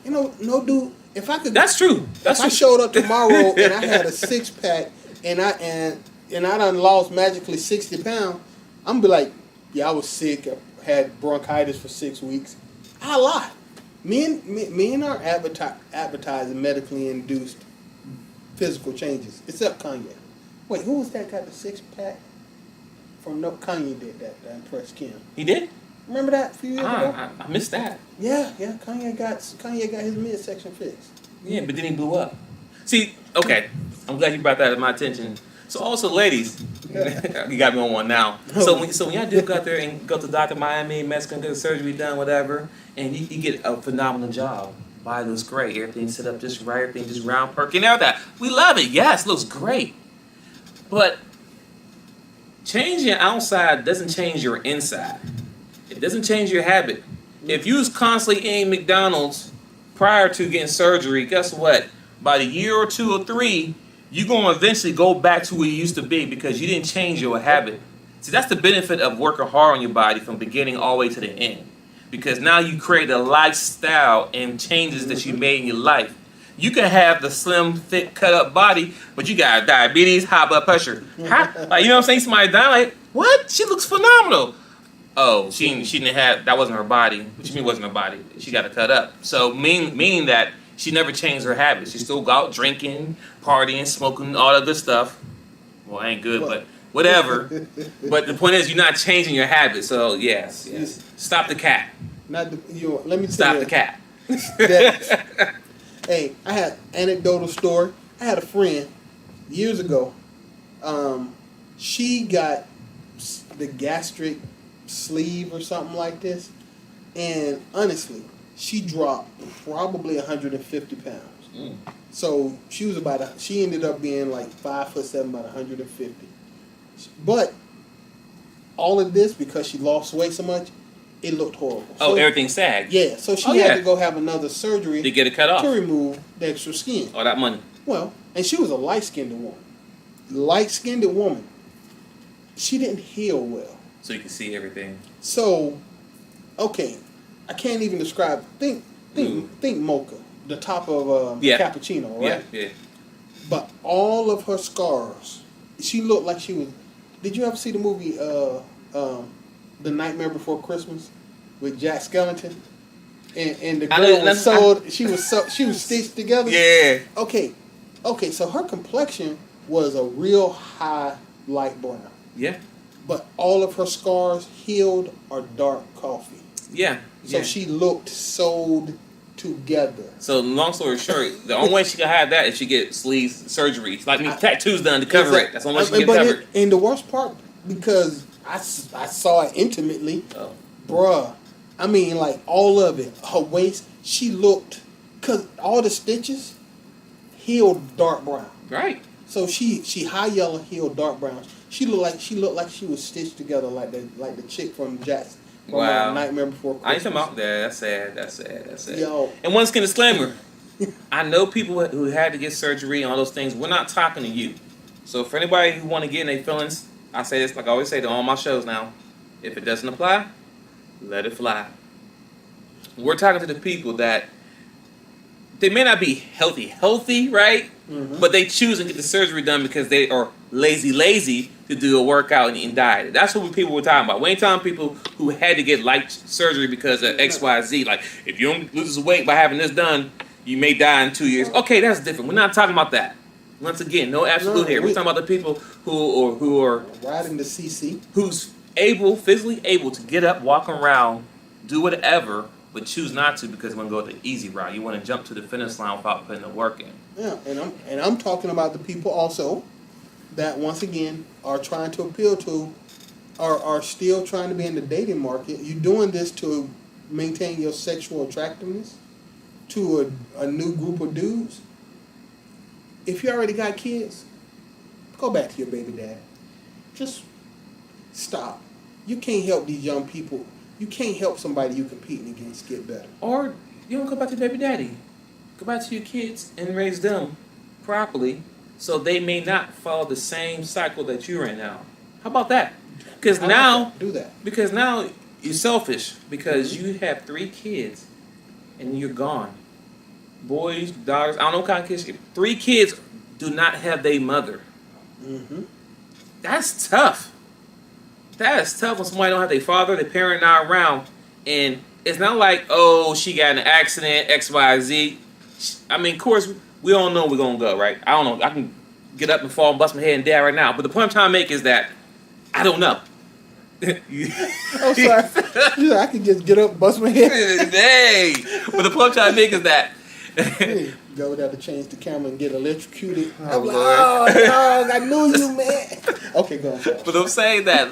A: No dude. If I could,
B: that's true. If
A: I showed up tomorrow and I had a 6-pack and I done lost magically 60 pounds, I'm be like, yeah, I was sick. I had bronchitis for 6 weeks. I lie. Men are advertising medically induced physical changes, except Kanye. Wait, who was that got the 6-pack? Kanye did that impressed Kim.
B: He did?
A: Remember that a few years ago?
B: I missed that.
A: Yeah. Kanye got his midsection fixed.
B: Yeah, but then he blew up. See, okay, I'm glad you brought that to my attention. So also, ladies, you got me on one now. So when y'all do go out there and go to Dr. Miami, Mexican, get surgery done, whatever, and you get a phenomenal job. Body looks great. Everything set up just right. Everything just round, perky, and everything. We love it. Yes, looks great. But changing your outside doesn't change your inside. It doesn't change your habit. If you was constantly eating McDonald's prior to getting surgery, guess what? By a year or 2 or 3, you're going to eventually go back to where you used to be because you didn't change your habit. See, that's the benefit of working hard on your body from beginning all the way to the end. Because now you create a lifestyle and changes that you made in your life. You can have the slim, thick, cut-up body, but you got diabetes, high blood pressure. You know what I'm saying? Somebody dying like, what? She looks phenomenal. Oh, she didn't have, that wasn't her body. What you mean wasn't her body? She got to cut up. So meaning that she never changed her habits. She still go out drinking, partying, smoking, all that good stuff. Well, ain't good, but whatever. But the point is, you're not changing your habits. So yes. Stop the cat.
A: Let me
B: stop the cat.
A: Hey, I had anecdotal story. I had a friend years ago. She got the gastric sleeve or something like this, and honestly, she dropped probably 150 pounds. So she ended up being like 5'7", about 150. But all of this because she lost weight so much, it looked horrible.
B: So, everything sagged.
A: Yeah, so she had to go have another surgery
B: to get it cut off
A: to remove the extra skin.
B: All that money.
A: Well, and she was a light-skinned woman. She didn't heal well.
B: So you can see everything.
A: So, okay, I can't even describe. Think mocha, the top of cappuccino, right?
B: Yeah.
A: But all of her scars, she looked like she was. Did you ever see the movie The Nightmare Before Christmas with Jack Skellington? And the girl was sewed. She was stitched together.
B: Yeah.
A: Okay. So her complexion was a real high light brown.
B: Yeah.
A: But all of her scars healed are dark coffee.
B: Yeah.
A: So she looked sewed together.
B: So long story short, the only way she can have that is she get sleeve surgery. Like tattoos done to cover it. That's the only way she can get covered.
A: And the worst part, because I saw it intimately, bruh. I mean, like all of it. Her waist, she looked, because all the stitches healed dark brown.
B: Right.
A: So she high yellow healed dark brown. She looked like she was stitched together like the chick from Jackson.
B: Wow.
A: Nightmare Before Christmas.
B: I ain't talking about that. That's sad.
A: Yo.
B: And once again, disclaimer. I know people who had to get surgery and all those things. We're not talking to you. So for anybody who want to get in their feelings, I say this like I always say to all my shows now. If it doesn't apply, let it fly. We're talking to the people that they may not be healthy, right? But they choose to get the surgery done because they are lazy to do a workout and diet. That's what people were talking about. We ain't talking people who had to get light surgery because of XYZ. Like, if you don't lose weight by having this done, you may die in 2 years. Okay, that's different. We're not talking about that. Once again, no absolute here. We're talking about the people who are
A: riding the CC,
B: who's physically able to get up, walk around, do whatever, but choose not to because you want to go the easy route. You want to jump to the finish line without putting the work in.
A: Yeah, and I'm talking about the people also that once again are trying to appeal to, are still trying to be in the dating market. You're doing this to maintain your sexual attractiveness to a new group of dudes. If you already got kids, go back to your baby dad. Just stop. You can't help these young people. You can't help somebody you competing against get better.
B: Or you don't go back to baby daddy. Go back to your kids and raise them properly so they may not follow the same cycle that you're in now. How about that? Because now,
A: do that.
B: Because now you're selfish because you have 3 kids and you're gone. Boys, daughters, I don't know what kind of kids. 3 kids do not have their mother. That's tough. That is tough when somebody don't have their father, their parent not around. And it's not like, oh, she got in an accident, X, Y, Z. I mean, of course, we all know we're going to go, right? I don't know. I can get up and fall and bust my head and die right now. But the point I'm trying to make is that I don't know.
A: Oh, sorry. I can just get up and bust my head.
B: Hey. But the point I'm trying to make is that
A: Hey, go down to change the camera and get electrocuted.
B: Oh,
A: I'm like,
B: Lord.
A: oh, dog, I knew you, man. Okay, go on.
B: But I'm saying that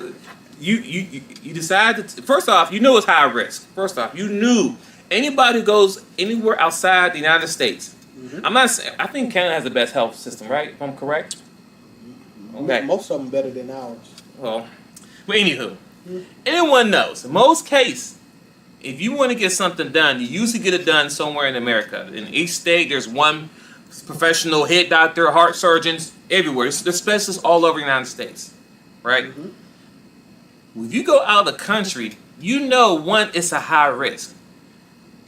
B: you decided to, first off, you know it's high risk. First off, you knew anybody who goes anywhere outside the United States. I'm not saying, I think Canada has the best health system, right? If I'm correct. Okay.
A: Most of them better than ours.
B: Well, anywho, anyone knows. In most cases, if you want to get something done, you usually get it done somewhere in America. In each state, there's one professional head doctor, heart surgeons, everywhere. There's specialists all over the United States, right? If you go out of the country, you know, one, it's a high risk.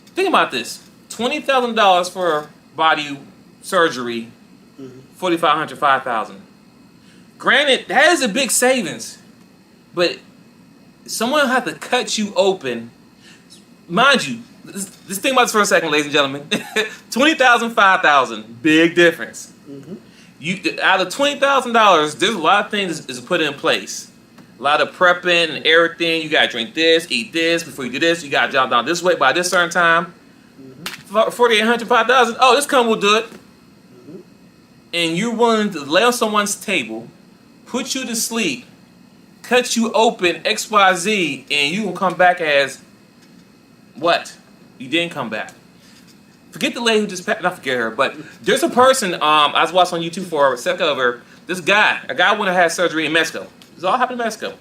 B: Think about this. $20,000 for body surgery, $4,500, $5,000. Granted, that is a big savings, but someone have to cut you open. Mind you, just think about this for a second, ladies and gentlemen. $20,000, $5,000, big difference. You out of $20,000, there's a lot of things is put in place. A lot of prepping and everything. You gotta drink this, eat this before you do this. You gotta jump down this way by this certain time. $4,800, $5,000. Oh, this company will do it. And you're willing to lay on someone's table, put you to sleep, cut you open, XYZ, and you will come back as what? You didn't come back. Forget the lady who just not forget her, but there's a person I was watching on YouTube for a second of her. This guy, a guy went and had surgery in Mexico. This all happened in Mexico.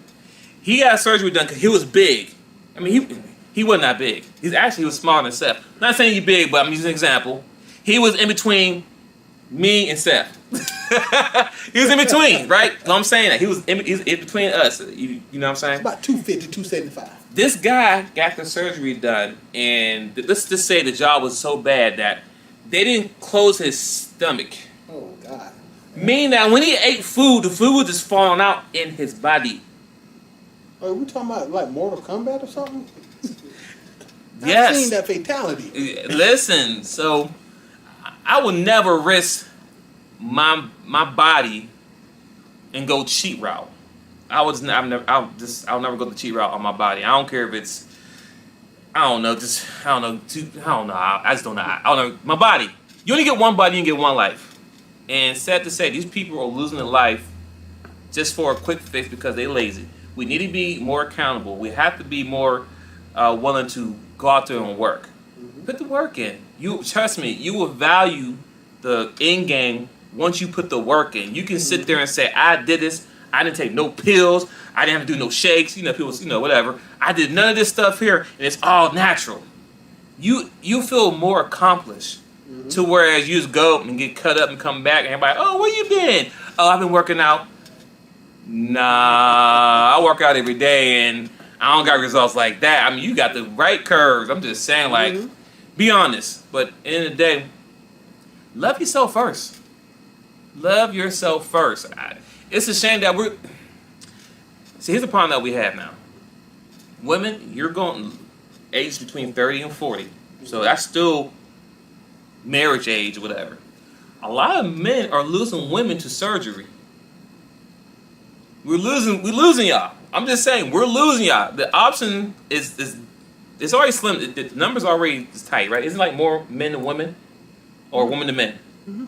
B: He got surgery done because he was big. I mean, he wasn't that big. He was smaller than Seth. I'm not saying he's big, but I'm using an example. He was in between me and Seth. He was in between, right? So I'm saying that he's in between us. You know what I'm saying?
A: It's about 250, 275.
B: This guy got the surgery done, and let's just say the job was so bad that they didn't close his stomach.
A: Oh, God.
B: Meaning that when he ate food, the food was just falling out in his body.
A: Are we talking about like Mortal Kombat or something?
B: Yes.
A: I've seen that fatality.
B: Listen, so I would never risk my body and go cheat route. I'll never go the cheat route on my body. I don't care if it's, I just don't know. I just don't know. I don't know. My body. You only get one body, you get one life. And sad to say, these people are losing their life just for a quick fix because they're lazy. We need to be more accountable. We have to be more willing to go out there and work. Put the work in. You trust me. You will value the end game once you put the work in. You can sit there and say, "I did this. I didn't take no pills. I didn't have to do no shakes. People, whatever. I did none of this stuff here, and it's all natural." You feel more accomplished. To whereas you just go and get cut up and come back and everybody, "Oh, where you been?" "Oh, I've been working out." Nah, I work out every day and I don't got results like that. I mean, you got the right curves. I'm just saying, like, be honest. But at the end of the day, Love yourself first. Love yourself first. It's a shame that we're... See, here's the problem that we have now. Women, you're going age between 30 and 40. So that's still marriage age or whatever. A lot of men are losing women to surgery. We're losing y'all. I'm just saying, we're losing y'all. The option is it's already slim. The numbers already is tight, right? Isn't it like more men to women or women to men?
A: Mm-hmm.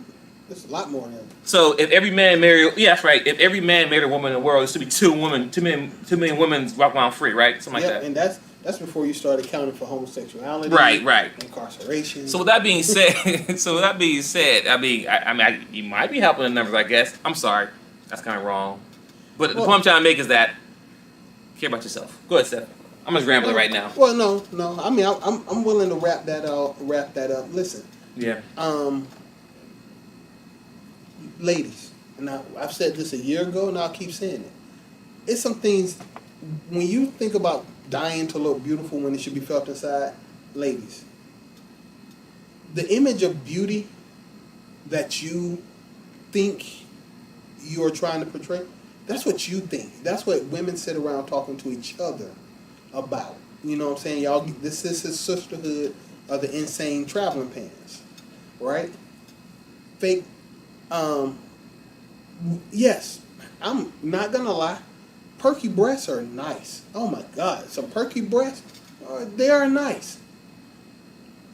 A: There's a lot more than that.
B: So if every man married, yeah, that's right. If every man married a woman in the world, it should be two million women walking around free, right? Something like that.
A: And that's before you start accounting for homosexuality,
B: right,
A: incarceration.
B: So with that being said, I mean, you might be helping the numbers, I guess. I'm sorry, that's kind of wrong. But the point I'm trying to make is that care about yourself. Go ahead, Steph. I'm just rambling right now.
A: Well, no. I mean, I'm willing to wrap that up. Listen.
B: Yeah.
A: Ladies, and I've said this a year ago, and I'll keep saying it. It's some things when you think about dying to look beautiful when it should be felt inside. Ladies, the image of beauty that you think you're trying to portray, that's what you think. That's what women sit around talking to each other about. You know what I'm saying? Y'all, this is his sisterhood of the insane traveling pants, right? Fake. Yes, I'm not gonna lie. Perky breasts are nice. Oh my God, some perky breasts, they are nice.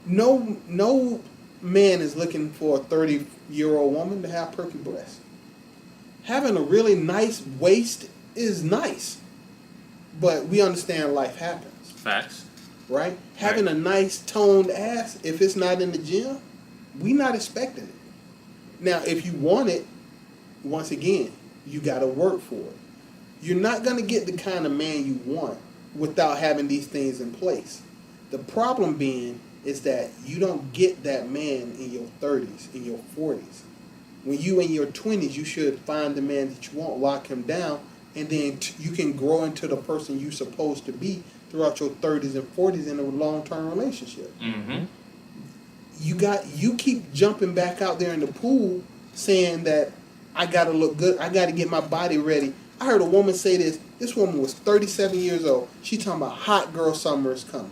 A: No man is looking for a 30-year-old woman to have perky breasts. Having a really nice waist is nice, but we understand life happens.
B: Facts.
A: Right? Having a nice toned ass, if it's not in the gym, we not expecting it. Now, if you want it, once again, you got to work for it. You're not going to get the kind of man you want without having these things in place. The problem being is that you don't get that man in your 30s, in your 40s. When you in your 20s, you should find the man that you want, lock him down, and then you can grow into the person you're supposed to be throughout your 30s and 40s in a long-term relationship.
B: Mm-hmm.
A: You keep jumping back out there in the pool saying that I gotta look good, I gotta get my body ready. I heard a woman say this. This woman was 37 years old. She talking about hot girl summer is coming.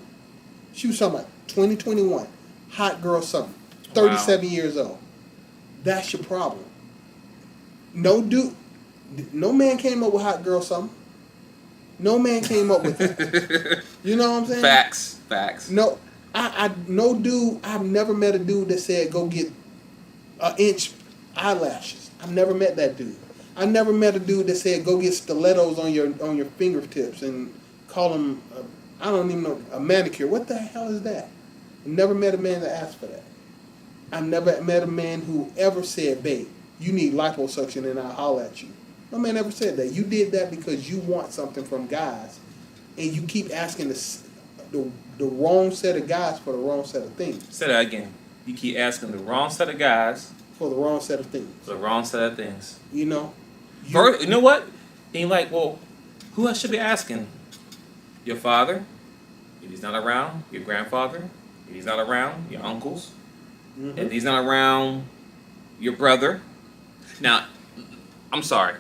A: She was talking about 2021, hot girl summer. 37 years old. That's your problem. No man came up with hot girl summer. No man came up with that. You know what I'm saying?
B: Facts.
A: No, I've never met a dude that said go get an inch eyelashes. I've never met that dude. I never met a dude that said go get stilettos on your fingertips and call them I don't even know, a manicure. What the hell is that? I've never met a man that asked for that. I've never met a man who ever said, babe, you need liposuction and I'll holler at you. No man ever said that. You did that because you want something from guys and you keep asking the wrong set of guys for the wrong set of things.
B: Say that again. You keep asking the wrong set of guys
A: for the wrong set of things.
B: For the wrong set of things.
A: You know?
B: You know what? And you're like, well, who else should be asking? Your father, if he's not around. Your grandfather, if he's not around. Your uncles, if he's not around. Your brother. Now, I'm sorry.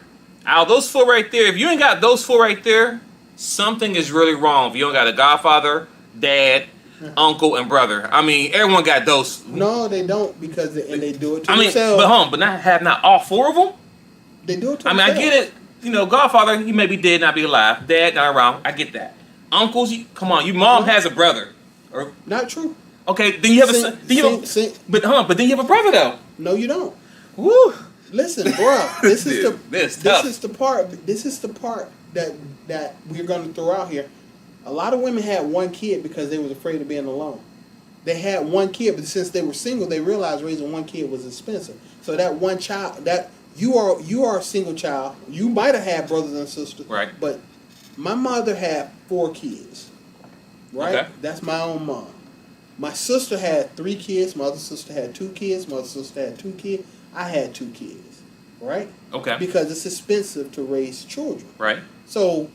B: Out of those four right there, if you ain't got those four right there, something is really wrong. If you don't got a godfather, dad, uncle, and brother. I mean, everyone got those.
A: No, they don't because they do it to themselves.
B: But not all four of them.
A: They do it to themselves.
B: I get it. You know, godfather, he may be dead, not be alive. Dad, not around. I get that. Uncles, come on. Your mom has a brother. Or
A: not true.
B: Okay, then you have a son. But then you have a brother though.
A: No, you don't.
B: Woo.
A: Listen, bro. This is the part that we're going to throw out here. A lot of women had one kid because they was afraid of being alone. They had one kid, but since they were single, they realized raising one kid was expensive. So that one child, that you are a single child. You might have had brothers and sisters,
B: right?
A: But my mother had 4 kids, right? Okay. That's my own mom. My sister had 3 kids. My other sister had 2 kids. My other sister had 2 kids. I had 2 kids, right?
B: Okay.
A: Because it's expensive to raise children,
B: right?
A: So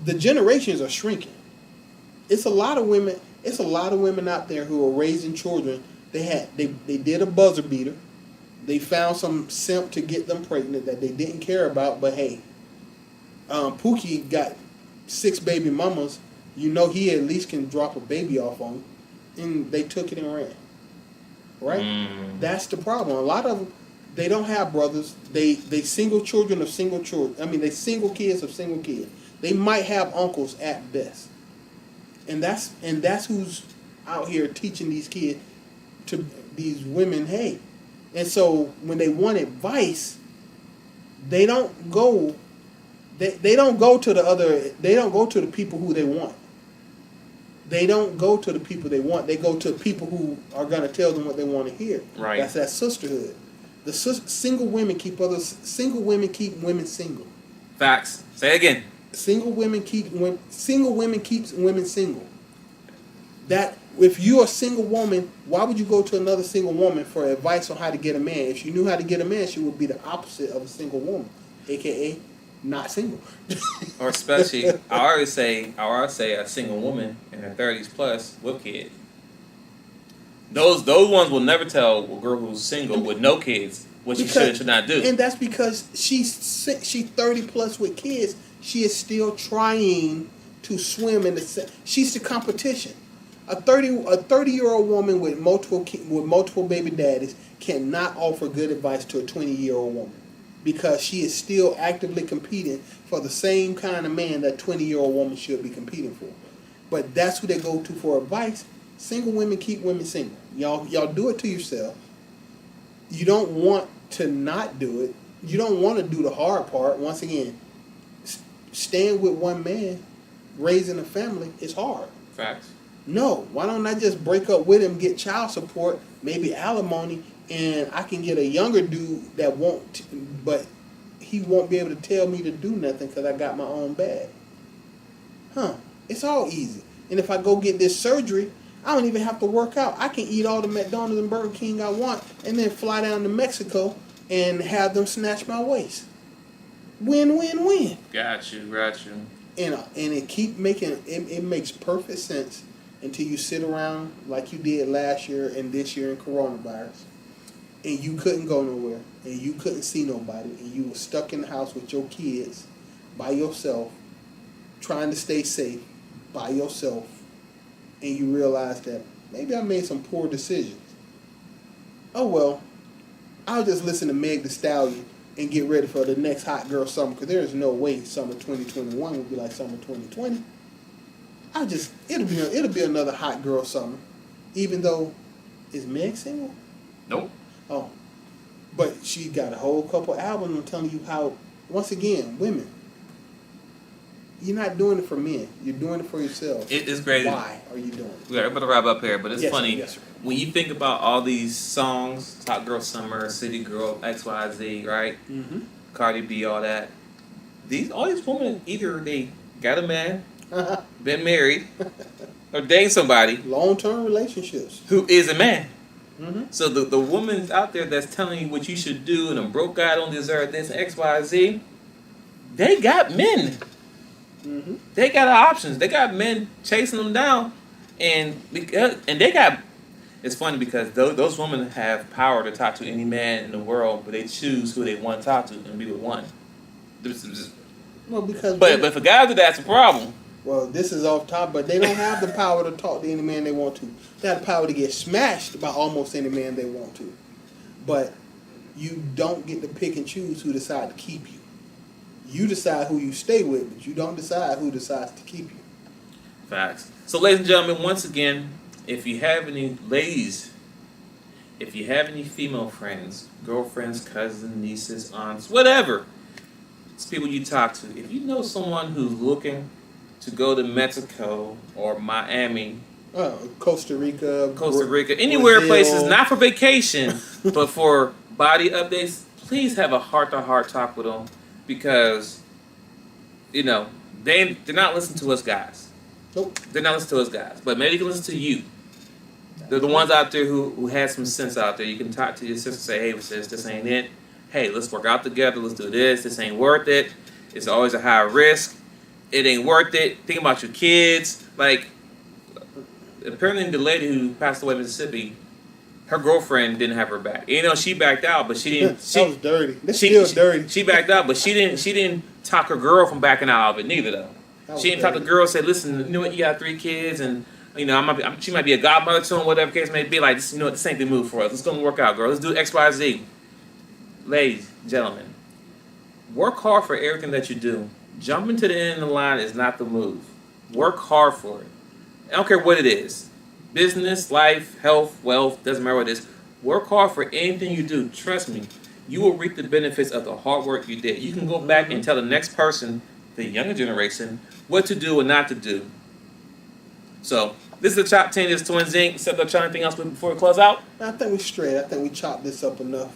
A: the generations are shrinking. It's a lot of women out there who are raising children They did a buzzer beater. They found some simp to get them pregnant that they didn't care about. But hey, Pookie got 6 baby mamas. You know he at least can drop a baby off on them. And they took it and ran. Right? That's the problem. A lot of them, they don't have brothers. They single children of single children. I mean, they single kids of single kids. They might have uncles at best. And that's who's out here teaching these kids, to these women, hey. And so when they want advice, they don't go to the people who they want. They don't go to the people they want. They go to people who are going to tell them what they want to hear.
B: Right.
A: That's that sisterhood. Single women keep women single.
B: Facts. Say it again.
A: Single women keeps women single. That if you're a single woman, why would you go to another single woman for advice on how to get a man? If she knew how to get a man, she would be the opposite of a single woman, aka not single.
B: Or especially, I always say a single woman in her 30s plus with kids. Those ones will never tell a girl who's single with no kids what she should and should not do.
A: And that's because she's 30 plus with kids. She is still trying to swim in the. She's the competition. A 30-year-old woman with multiple baby daddies cannot offer good advice to a 20-year-old woman, because she is still actively competing for the same kind of man that 20-year-old woman should be competing for. But that's who they go to for advice. Single women keep women single. Y'all do it to yourself. You don't want to not do it. You don't want to do the hard part. Once again, staying with one man, raising a family is hard.
B: Facts.
A: No, why don't I just break up with him, get child support, maybe alimony, and I can get a younger dude that won't, but he won't be able to tell me to do nothing because I got my own bag. It's all easy. And if I go get this surgery, I don't even have to work out. I can eat all the McDonald's and Burger King I want and then fly down to Mexico and have them snatch my waist. Win, win, win.
B: Got you.
A: And it makes perfect sense until you sit around like you did last year and this year in coronavirus, and you couldn't go nowhere, and you couldn't see nobody, and you were stuck in the house with your kids by yourself, trying to stay safe by yourself, and you realize that maybe I made some poor decisions. Oh well, I'll just listen to Meg Thee Stallion and get ready for the next hot girl summer, because there is no way summer 2021 will be like summer 2020. It'll be another hot girl summer, even though, is Meg single?
B: Nope.
A: Oh, but she got a whole couple albums. I'm telling you how. Once again, women, you're not doing it for men. You're doing it for yourself.
B: It is crazy.
A: Why are you doing it?
B: We're about to wrap up here, but it's
A: Yes,
B: funny.
A: yes, sir.
B: When you think about all these songs, Hot Girl Summer, City Girl, XYZ, right?
A: Mm-hmm.
B: Cardi B, all that. All these women, either they got a man, been married, or dating somebody
A: Long-term relationships.
B: who is a man.
A: Mm-hmm.
B: So the woman out there that's telling you what you should do, and a broke guy don't deserve this, and XYZ, they got men.
A: Mm-hmm.
B: They got options. They got men chasing them down, and they got. It's funny because those women have power to talk to any man in the world, but they choose who they want to talk to and be with one.
A: Well, because
B: But for guys, that's a problem.
A: well, this is off top, but they don't have the power to talk to any man they want to. They have the power to get smashed by almost any man they want to. But you don't get to pick and choose who decide to keep you. You decide who you stay with, but you don't decide who decides to keep you.
B: Facts. So, ladies and gentlemen, once again, if you have any ladies, if you have any female friends, girlfriends, cousins, nieces, aunts, whatever, it's people you talk to. If you know someone who's looking to go to Mexico or Miami,
A: Costa Rica,
B: anywhere,
A: Brazil.
B: places, not for vacation, but for body updates, please have a heart-to-heart talk with them, because, they're not listening to us guys.
A: Nope.
B: They're not listening to us guys, but maybe they can listen to you. They're the ones out there who have some sense out there. You can talk to your sister and say, hey, sis, this ain't it. Hey, let's work out together. Let's do this. This ain't worth it. It's always a high risk. It ain't worth it. Think about your kids. Like, apparently the lady who passed away in Mississippi, her girlfriend didn't have her back. You know, she backed out, but she didn't.
A: That was dirty. That's
B: She,
A: still
B: she,
A: dirty.
B: she backed out, but she didn't talk her girl from backing out of it neither though.
A: That was
B: She didn't talk to the
A: dirty.
B: girl. Said, listen, you know what? You got 3 kids, and you know she might be a godmother to him, whatever case may be. Like, you know what? This ain't the move for us. Let's go and work out, girl. Let's do X, Y, Z. Ladies, gentlemen, work hard for everything that you do. Jumping to the end of the line is not the move. Work hard for it. I don't care what it is. Business, life, health, wealth, doesn't matter what it is. Work hard for anything you do. Trust me, you will reap the benefits of the hard work you did. You can go back and tell the next person, the younger generation, what to do and not to do. So, this is the Top 10. This is Twins Inc. Except for anything else before we close out?
A: I think we straight. I think we chopped this up enough.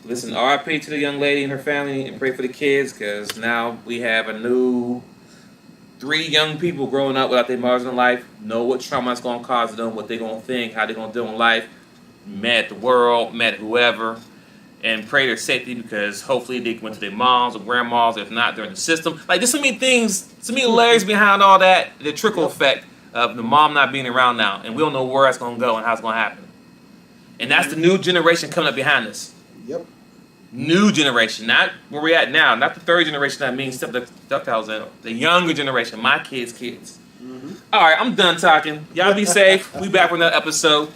B: Listen, RIP to the young lady and her family, and pray for the kids, because now we have a new 3 young people growing up without their mothers in life. Know what trauma it's going to cause them, what they're going to think, how they're going to deal in life. Mad at the world, mad at whoever. And pray their safety, because hopefully they went to their moms or grandmas. If not, they're in the system. Like, there's so many things, so many layers behind all that. The trickle effect of the mom not being around now. And we don't know where that's going to go and how it's going to happen. And that's the new generation coming up behind us.
A: Yep.
B: New generation, not where we're at now, not the 3rd generation that means stuff that was in. The younger generation, my kids' kids. All right, I'm done talking. Y'all be safe. We back for another episode.